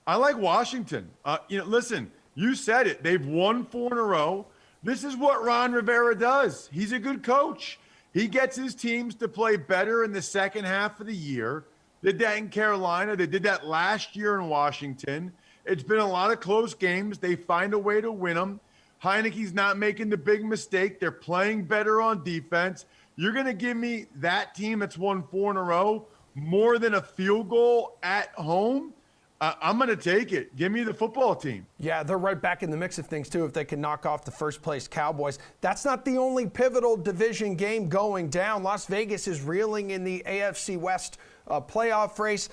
I like Washington. Listen, you said it. They've won 4 in a row. This is what Ron Rivera does. He's a good coach. He gets his teams to play better in the second half of the year. Did that in Carolina. They did that last year in Washington. It's been a lot of close games. They find a way to win them. Heineke's not making the big mistake. They're playing better on defense. You're going to give me that team that's won 4 in a row more than a field goal at home? I'm going to take it. Give me the football team. Yeah, they're right back in the mix of things, too, if they can knock off the first-place Cowboys. That's not the only pivotal division game going down. Las Vegas is reeling in the AFC West playoff race.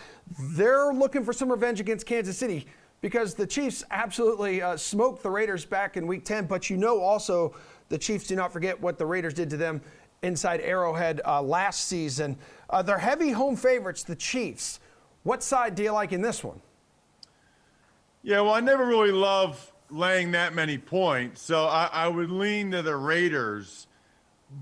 They're looking for some revenge against Kansas City because the Chiefs absolutely smoked the Raiders back in Week 10, but you know also the Chiefs do not forget what the Raiders did to them inside Arrowhead last season. They're heavy home favorites, the Chiefs. What side do you like in this one? Yeah, well, I never really love laying that many points, so I would lean to the Raiders,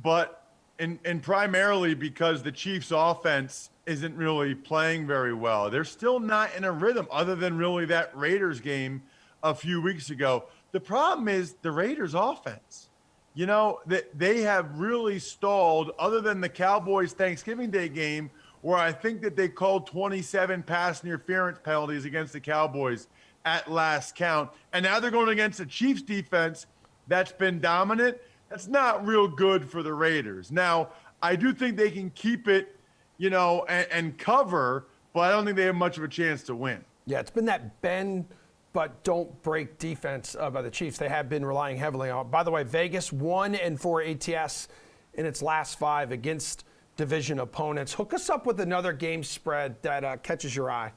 but and primarily because the Chiefs' offense isn't really playing very well. They're still not in a rhythm other than really that Raiders game a few weeks ago. The problem is the Raiders' offense. You know, they have really stalled other than the Cowboys Thanksgiving Day game where I think that they called 27 pass interference penalties against the Cowboys at last count. And now they're going against the Chiefs defense that's been dominant. That's not real good for the Raiders. Now, I do think they can keep it, you know, and cover, but I don't think they have much of a chance to win. Yeah, it's been that bend but don't break defense by the Chiefs. They have been relying heavily on. By the way, Vegas 1-4 ATS in its last 5 against division opponents. Hook us up with another game spread that catches your eye.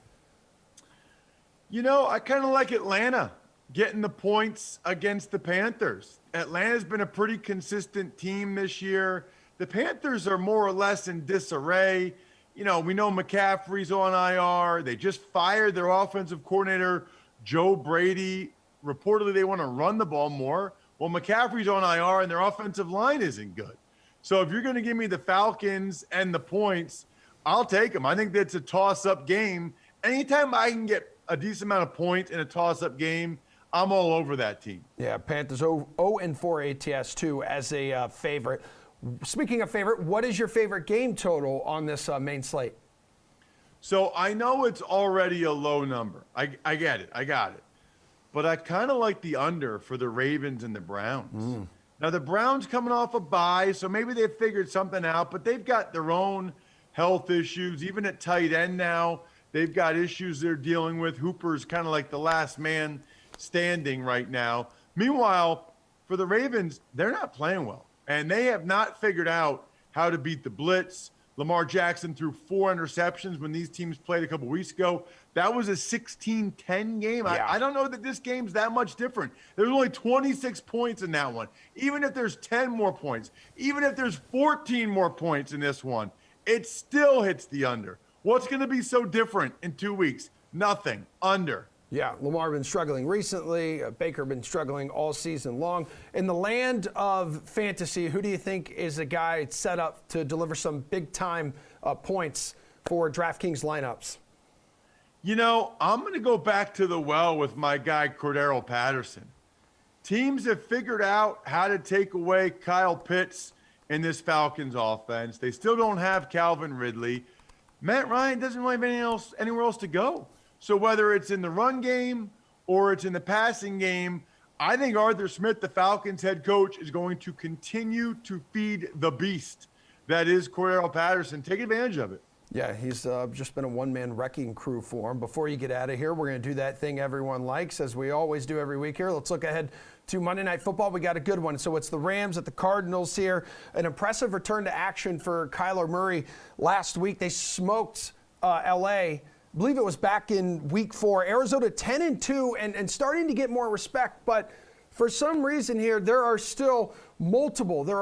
You know, I kind of like Atlanta getting the points against the Panthers. Atlanta's been a pretty consistent team this year. The Panthers are more or less in disarray. You know, we know McCaffrey's on IR. They just fired their offensive coordinator, Joe Brady. Reportedly, they want to run the ball more. Well, McCaffrey's on IR and their offensive line isn't good. So if you're going to give me the Falcons and the points, I'll take them. I think that's a toss-up game. Anytime I can get a decent amount of points in a toss-up game, I'm all over that team. Yeah, Panthers 0-4 ATS too as a favorite. Speaking of favorite, what is your favorite game total on this main slate? So I know it's already a low number. I get it. I got it. But I kind of like the under for the Ravens and the Browns. Now, the Browns coming off a bye, so maybe they've figured something out, but they've got their own health issues. Even at tight end now, they've got issues they're dealing with. Hooper's kind of like the last man standing right now. Meanwhile, for the Ravens, they're not playing well, and they have not figured out how to beat the blitz. Lamar Jackson threw 4 interceptions when these teams played a couple weeks ago. That was a 16-10 game. Yeah. I don't know that this game's that much different. There's only 26 points in that one. Even if there's 10 more points, even if there's 14 more points in this one, it still hits the under. What's going to be so different in 2 weeks? Nothing. Under. Yeah, Lamar been struggling recently. Baker been struggling all season long. In the land of fantasy, who do you think is a guy set up to deliver some big-time points for DraftKings lineups? You know, I'm going to go back to the well with my guy, Cordero Patterson. Teams have figured out how to take away Kyle Pitts in this Falcons offense. They still don't have Calvin Ridley. Matt Ryan doesn't really have anywhere else to go. So whether it's in the run game or it's in the passing game, I think Arthur Smith, the Falcons head coach, is going to continue to feed the beast that is Cordero Patterson. Take advantage of it. Yeah, he's just been a one-man wrecking crew for him. Before you get out of here, we're going to do that thing everyone likes, as we always do every week here. Let's look ahead to Monday Night Football. We got a good one. So it's the Rams at the Cardinals here. An impressive return to action for Kyler Murray last week. They smoked L.A., I believe it was back in week 4. Arizona 10-2 and starting to get more respect, but for some reason here, there are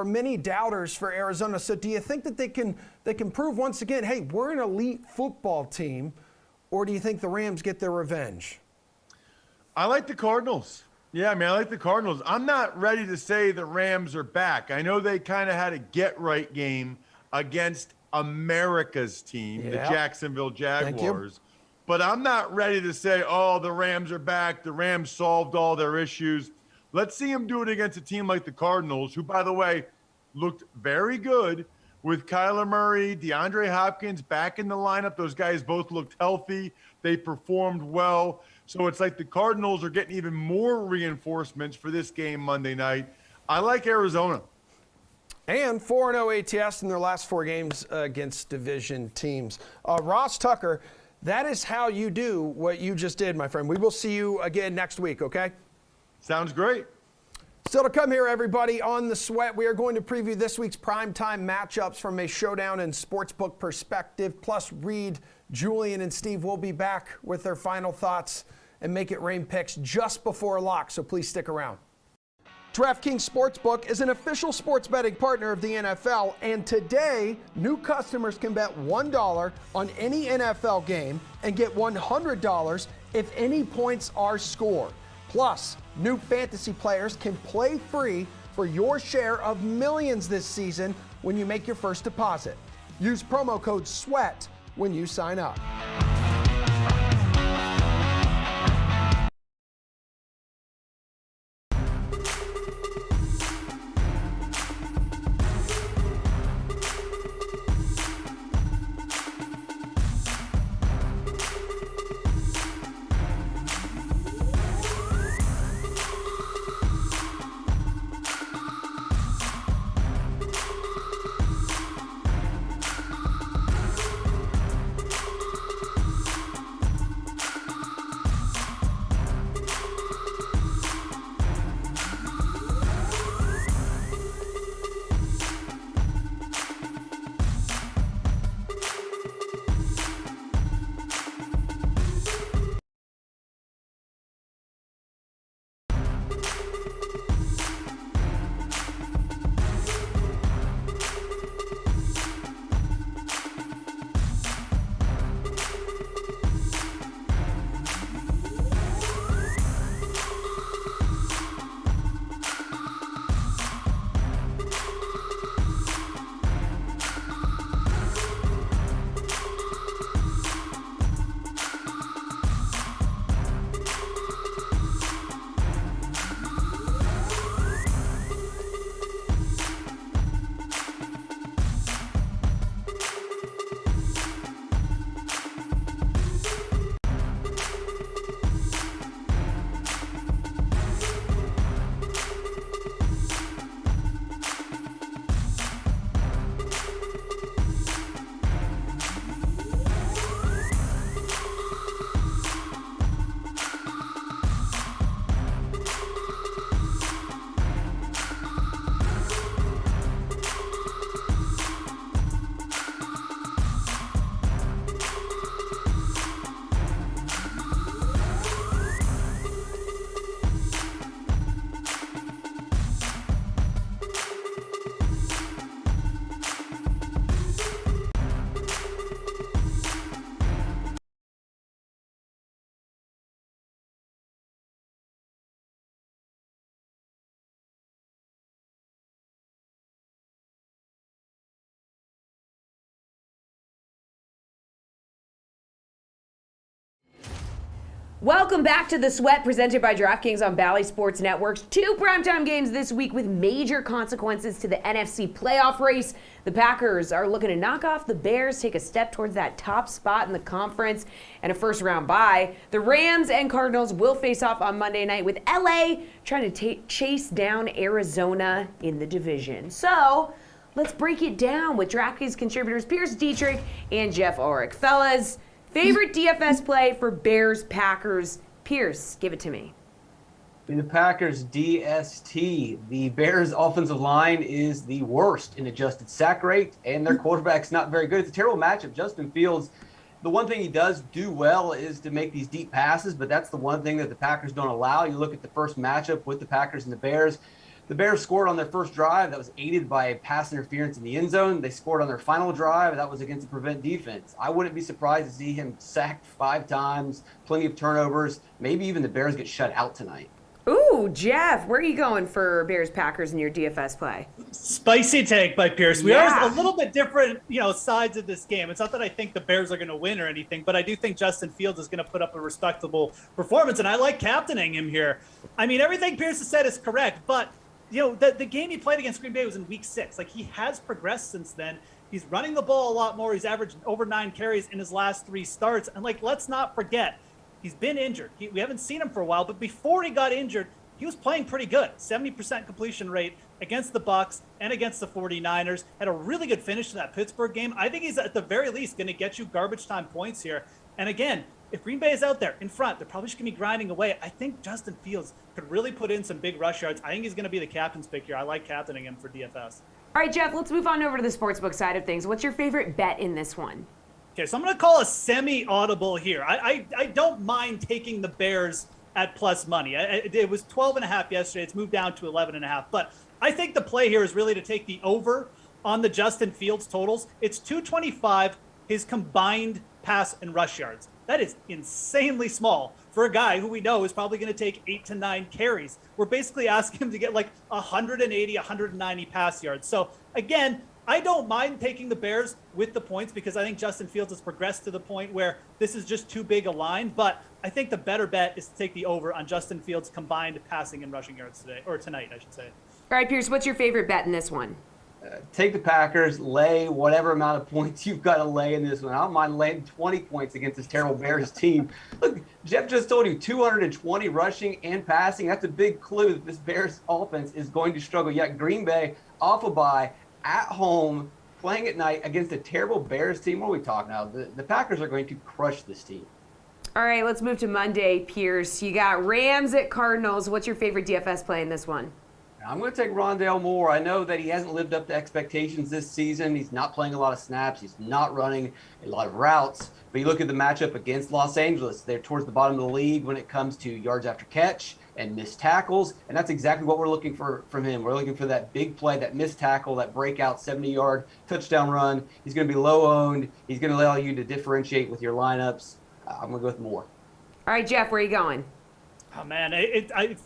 many doubters for Arizona. So do you think that they can prove once again, hey, we're an elite football team, or do you think the Rams get their revenge? I like the Cardinals. Yeah, I like the Cardinals. I'm not ready to say the Rams are back. I know they kind of had a get-right game against America's team, the Jacksonville Jaguars. But I'm not ready to say, oh, the Rams are back. The Rams solved all their issues. Let's see them do it against a team like the Cardinals, who, by the way, looked very good with Kyler Murray, DeAndre Hopkins back in the lineup. Those guys both looked healthy. They performed well. So it's like the Cardinals are getting even more reinforcements for this game Monday night. I like Arizona. And 4-0 ATS in their last 4 games against division teams. Ross Tucker, that is how you do what you just did, my friend. We will see you again next week, okay? Sounds great. Still to come here, everybody, on The Sweat, we are going to preview this week's primetime matchups from a showdown and sportsbook perspective. Plus, Reed, Julian, and Steve will be back with their final thoughts and Make It Rain picks just before lock, so please stick around. DraftKings Sportsbook is an official sports betting partner of the NFL, and today, new customers can bet $1 on any NFL game and get $100 if any points are scored. Plus, new fantasy players can play free for your share of millions this season when you make your first deposit. Use promo code SWEAT when you sign up. Welcome back to The Sweat, presented by DraftKings on Bally Sports Networks. 2 primetime games this week with major consequences to the NFC playoff race. The Packers are looking to knock off the Bears, take a step towards that top spot in the conference and a first-round bye. The Rams and Cardinals will face off on Monday night, with LA trying to chase down Arizona in the division. So let's break it down with DraftKings contributors Pierce Dietrich and Jeff Ulrich. Fellas, favorite DFS play for Bears-Packers? Pierce, give it to me. The Packers DST. The Bears' offensive line is the worst in adjusted sack rate, and their quarterback's not very good. It's a terrible matchup. Justin Fields, the one thing he does do well is to make these deep passes, but that's the one thing that the Packers don't allow. You look at the first matchup with the Packers and the Bears. The Bears scored on their first drive. That was aided by a pass interference in the end zone. They scored on their final drive. That was against the prevent defense. I wouldn't be surprised to see him sacked 5 times, plenty of turnovers. Maybe even the Bears get shut out tonight. Ooh, Jeff, where are you going for Bears-Packers in your DFS play? Spicy take by Pierce. We are a little bit different, sides of this game. It's not that I think the Bears are going to win or anything, but I do think Justin Fields is going to put up a respectable performance, and I like captaining him here. I mean, everything Pierce has said is correct, but the game he played against Green Bay was in week 6. Like, he has progressed since then. He's running the ball a lot more. He's averaged over 9 carries in his last 3 starts. And, let's not forget, he's been injured. We haven't seen him for a while, but before he got injured, he was playing pretty good. 70% completion rate, against the Bucks and against the 49ers. Had a really good finish to that Pittsburgh game. I think he's at the very least going to get you garbage time points here. And again, if Green Bay is out there in front, they're probably just going to be grinding away. I think Justin Fields could really put in some big rush yards. I think he's going to be the captain's pick here. I like captaining him for DFS. All right, Jeff, let's move on over to the sportsbook side of things. What's your favorite bet in this one? Okay, so I'm going to call a semi-audible here. I don't mind taking the Bears at plus money. It was 12.5 yesterday. It's moved down to 11.5. But I think the play here is really to take the over on the Justin Fields totals. It's 225, his combined pass and rush yards. That is insanely small for a guy who we know is probably going to take 8 to 9 carries. We're basically asking him to get like 180, 190 pass yards. So again, I don't mind taking the Bears with the points because I think Justin Fields has progressed to the point where this is just too big a line. But I think the better bet is to take the over on Justin Fields' combined passing and rushing yards today, or tonight, I should say. All right, Pierce, what's your favorite bet in this one? Take the Packers, lay whatever amount of points you've got to lay in this one. I don't mind laying 20 points against this terrible Bears team. Look, Jeff just told you 220 rushing and passing. That's a big clue that this Bears offense is going to struggle. Yet Green Bay off a bye at home, playing at night against a terrible Bears team. What are we talking about? The Packers are going to crush this team. All right, let's move to Monday, Pierce. You got Rams at Cardinals. What's your favorite DFS play in this one? I'm going to take Rondale Moore. I know that he hasn't lived up to expectations this season. He's not playing a lot of snaps. He's not running a lot of routes. But you look at the matchup against Los Angeles. They're towards the bottom of the league when it comes to yards after catch and missed tackles. And that's exactly what we're looking for from him. We're looking for that big play, that missed tackle, that breakout 70-yard touchdown run. He's going to be low-owned. He's going to allow you to differentiate with your lineups. I'm going to go with Moore. All right, Jeff, where are you going? Oh, man,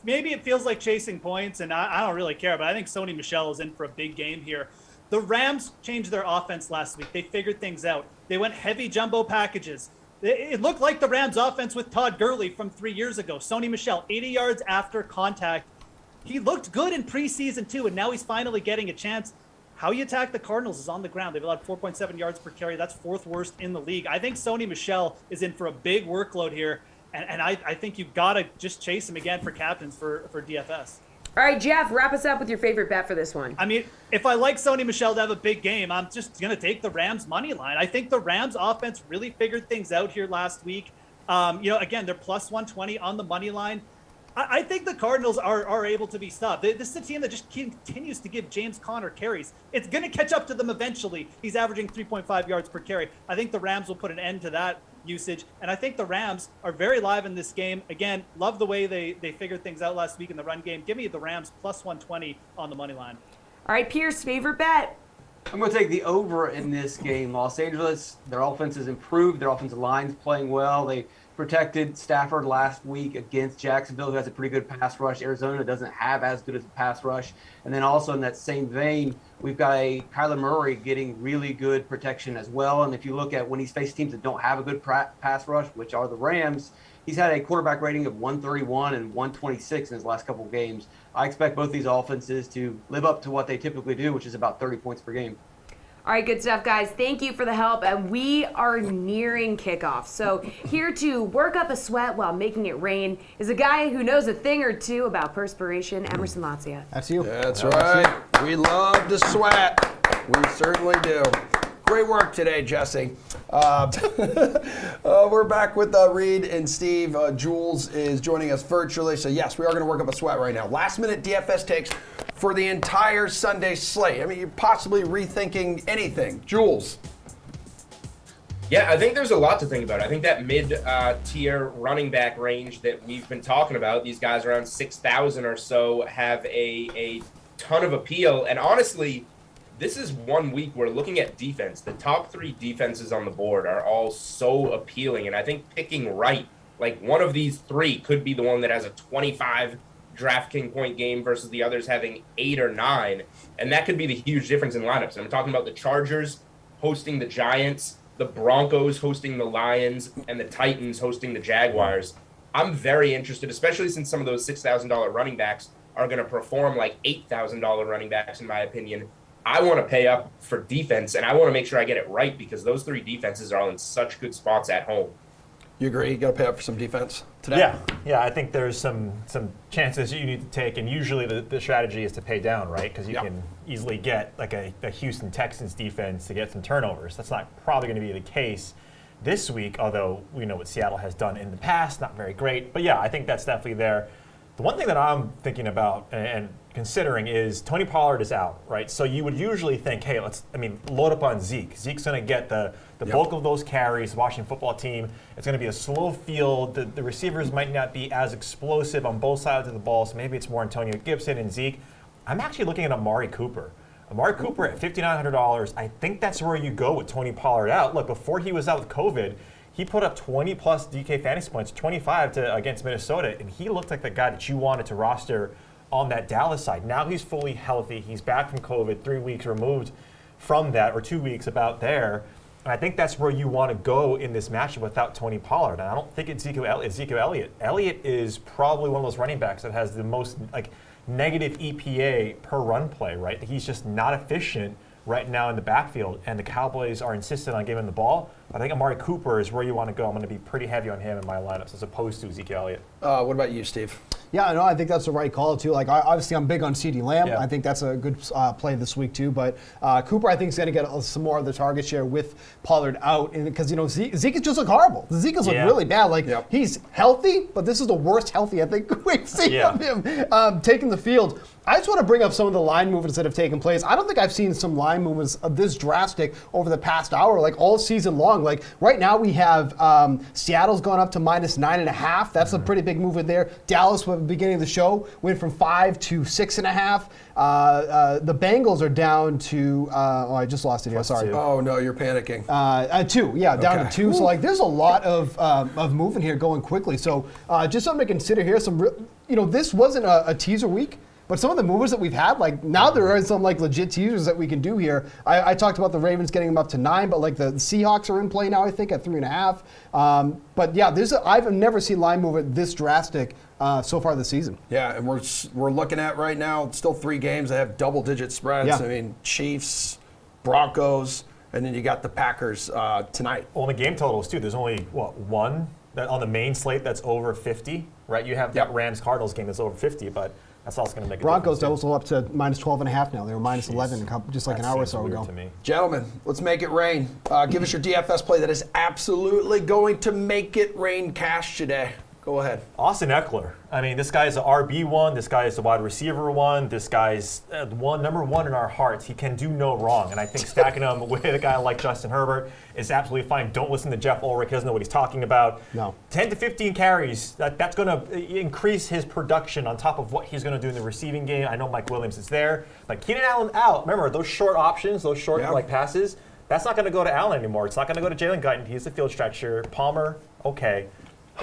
maybe it feels like chasing points, and I don't really care, but I think Sony Michel is in for a big game here. The Rams changed their offense last week. They figured things out. They went heavy jumbo packages. It looked like the Rams offense with Todd Gurley from 3 years ago. Sony Michel, 80 yards after contact. He looked good in preseason, too, and now he's finally getting a chance. How you attack the Cardinals is on the ground. They've allowed 4.7 yards per carry. That's fourth worst in the league. I think Sony Michel is in for a big workload here. And I think you've got to just chase him again for captains for DFS. All right, Jeff, wrap us up with your favorite bet for this one. I mean, if I like Sony Michel to have a big game, I'm just going to take the Rams money line. I think the Rams offense really figured things out here last week. Again, they're plus 120 on the money line. I think the Cardinals are able to be stopped. This is a team that just continues to give James Conner carries. It's going to catch up to them eventually. He's averaging 3.5 yards per carry. I think the Rams will put an end to that usage. And I think the Rams are very live in this game. Again, love the way they figured things out last week in the run game. Give me the Rams plus 120 on the money line. All right, Pierce, favorite bet? I'm going to take the over in this game. Los Angeles, their offense has improved. Their offensive line's playing well. They protected Stafford last week against Jacksonville, who has a pretty good pass rush. Arizona doesn't have as good as a pass rush. And then also in that same vein, we've got a Kyler Murray getting really good protection as well. And if you look at when he's faced teams that don't have a good pass rush, which are the Rams, he's had a quarterback rating of 131 and 126 in his last couple of games. I expect both these offenses to live up to what they typically do, which is about 30 points per game. All right, good stuff, guys. Thank you for the help. And we are nearing kickoff. So here to work up a sweat while making it rain is a guy who knows a thing or two about perspiration, Emerson Lotzia. That's you. That's right. We love to sweat. We certainly do. Great work today, Jesse. We're back with Reed and Steve. Jules is joining us virtually. So, yes, we are going to work up a sweat right now. Last-minute DFS takes for the entire Sunday slate. I mean, you're possibly rethinking anything. Jules. Yeah, I think there's a lot to think about. I think that mid-tier running back range that we've been talking about, these guys around 6,000 or so, have a ton of appeal. And honestly, this is 1 week where looking at defense, the top 3 defenses on the board are all so appealing. And I think picking right, like one of these 3 could be the one that has a 25 DraftKings point game versus the others having 8 or 9. And that could be the huge difference in lineups. And I'm talking about the Chargers hosting the Giants, the Broncos hosting the Lions, and the Titans hosting the Jaguars. I'm very interested, especially since some of those $6,000 running backs are going to perform like $8,000 running backs, in my opinion. I want to pay up for defense, and I want to make sure I get it right because those 3 defenses are all in such good spots at home. You agree? You got to pay up for some defense today? Yeah. I think there's some chances you need to take, and usually the strategy is to pay down, right? Because you can easily get like a Houston Texans defense to get some turnovers. That's not probably going to be the case this week, although we know what Seattle has done in the past, not very great. But yeah, I think that's definitely there. The one thing that I'm thinking about and considering is Tony Pollard is out, right? So you would usually think, hey, load up on Zeke. Zeke's going to get the bulk of those carries. The Washington football team, it's going to be a slow field. The receivers might not be as explosive on both sides of the ball, so maybe it's more Antonio Gibson and Zeke. I'm actually looking at Amari Cooper. Amari Cooper at $5,900. I think that's where you go with Tony Pollard out. Look, before he was out with COVID, he put up 20-plus DK fantasy points, 25 against Minnesota, and he looked like the guy that you wanted to roster on that Dallas side. Now he's fully healthy. He's back from COVID, 3 weeks removed from that, or 2 weeks about there. And I think that's where you want to go in this matchup without Tony Pollard. And I don't think it's Ezekiel Elliott. Elliott is probably one of those running backs that has the most negative EPA per run play, right? He's just not efficient right now in the backfield, and the Cowboys are insistent on giving him the ball. I think Amari Cooper is where you want to go. I'm going to be pretty heavy on him in my lineups as opposed to Ezekiel Elliott. What about you, Steve? Yeah, no, I think that's the right call, too. Obviously, I'm big on CeeDee Lamb. Yeah. I think that's a good play this week, too. But Cooper, I think, is going to get some more of the target share with Pollard out. Because, Zeke has just looked horrible. Zeke has looked really bad. He's healthy, but this is the worst healthy I think we've seen of him taking the field. I just want to bring up some of the line movements that have taken place. I don't think I've seen some line movements of this drastic over the past hour, all season long. Right now we have Seattle's gone up to -9.5. That's a pretty big movement there. Dallas, at the beginning of the show, went from 5 to 6.5. The Bengals are down to, I just lost it here, sorry. Oh, no, you're panicking. 2, down to 2. So, there's a lot of movement here going quickly. So, just something to consider here. This wasn't a teaser week. But some of the movers that we've had, now there are some legit teasers that we can do here. I talked about the Ravens getting them up to 9, but the Seahawks are in play now, I think, at 3.5. But yeah, I've never seen line movement this drastic so far this season. Yeah, and we're looking at right now still 3 games that have double-digit spreads. Yeah. I mean, Chiefs, Broncos, and then you got the Packers tonight. Well, the game totals too. There's only one that on the main slate that's over 50, right? You have that Rams-Cardinals game that's over 50, but that's also going to make a Broncos difference. Broncos also up to -12.5 now. They were -11 just an hour or so ago. To me. Gentlemen, let's make it rain. Give us your DFS play that is absolutely going to make it rain cash today. Go ahead. Austin Eckler. I mean, this guy is the RB1. This guy is the wide receiver 1. This guy's number 1 in our hearts. He can do no wrong. And I think stacking him with a guy like Justin Herbert is absolutely fine. Don't listen to Jeff Ulrich. He doesn't know what he's talking about. No. 10 to 15 carries. That's going to increase his production on top of what he's going to do in the receiving game. I know Mike Williams is there. But Keenan Allen out. Remember, those short options, those short passes, that's not going to go to Allen anymore. It's not going to go to Jalen Guyton. He's the field stretcher. Palmer, okay.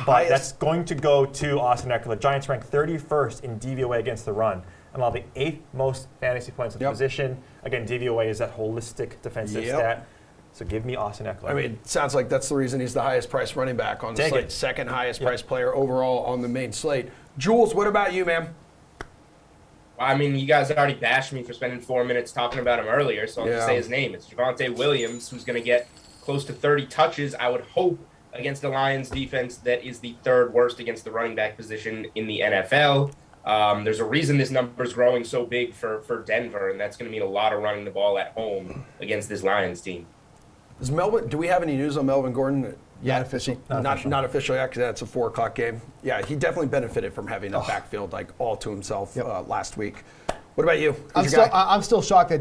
But that's going to go to Austin Eckler. The Giants rank 31st in DVOA against the run and allow the 8th most fantasy points at the position. Again, DVOA is that holistic defensive stat. So give me Austin Eckler. I mean, it sounds like that's the reason he's the highest priced running back on the slate. Second highest priced player overall on the main slate. Jules, what about you, man? I mean, you guys already bashed me for spending 4 minutes talking about him earlier, so I'll just say his name. It's Javonte Williams, who's going to get close to 30 touches, I would hope, against the Lions defense that is the 3rd worst against the running back position in the NFL. There's a reason this number is growing so big for Denver, and that's going to mean a lot of running the ball at home against this Lions team. Do we have any news on Melvin Gordon? Yeah, official. Not official yet, because that's a 4 o'clock game. Yeah, he definitely benefited from having a backfield all to himself last week. What about you? I'm still shocked that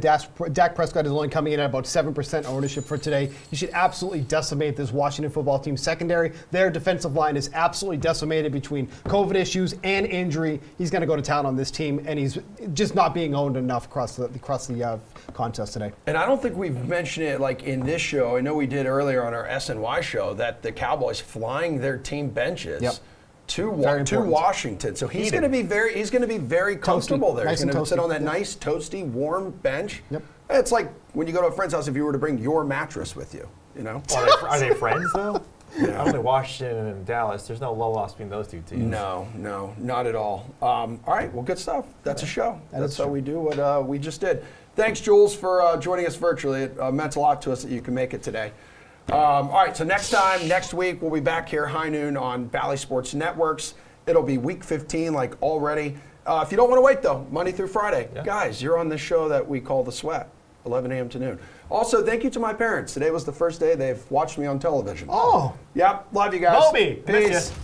Dak Prescott is only coming in at about 7% ownership for today. He should absolutely decimate this Washington football team secondary. Their defensive line is absolutely decimated between COVID issues and injury. He's going to go to town on this team, and he's just not being owned enough across the contest today. And I don't think we've mentioned it in this show. I know we did earlier on our SNY show that the Cowboys flying their team benches. To Washington, so he's going to be very comfortable there. He's going to sit on that nice, toasty, warm bench. Yep. It's like when you go to a friend's house if you were to bring your mattress with you. Are they friends though? Yeah. Only Washington and Dallas. There's no low loss between those two teams. No, not at all. All right, well, good stuff. That's a show. That's how we do what we just did. Thanks, Jules, for joining us virtually. It meant a lot to us that you can make it today. All right, so next week, we'll be back here high noon on Bally Sports Networks. It'll be week 15, like already. If you don't want to wait, though, Monday through Friday, guys, you're on this show that we call The Sweat, 11 a.m. to noon. Also, thank you to my parents. Today was the first day they've watched me on television. Oh. Yep, love you guys. Moby, miss Peace. ya.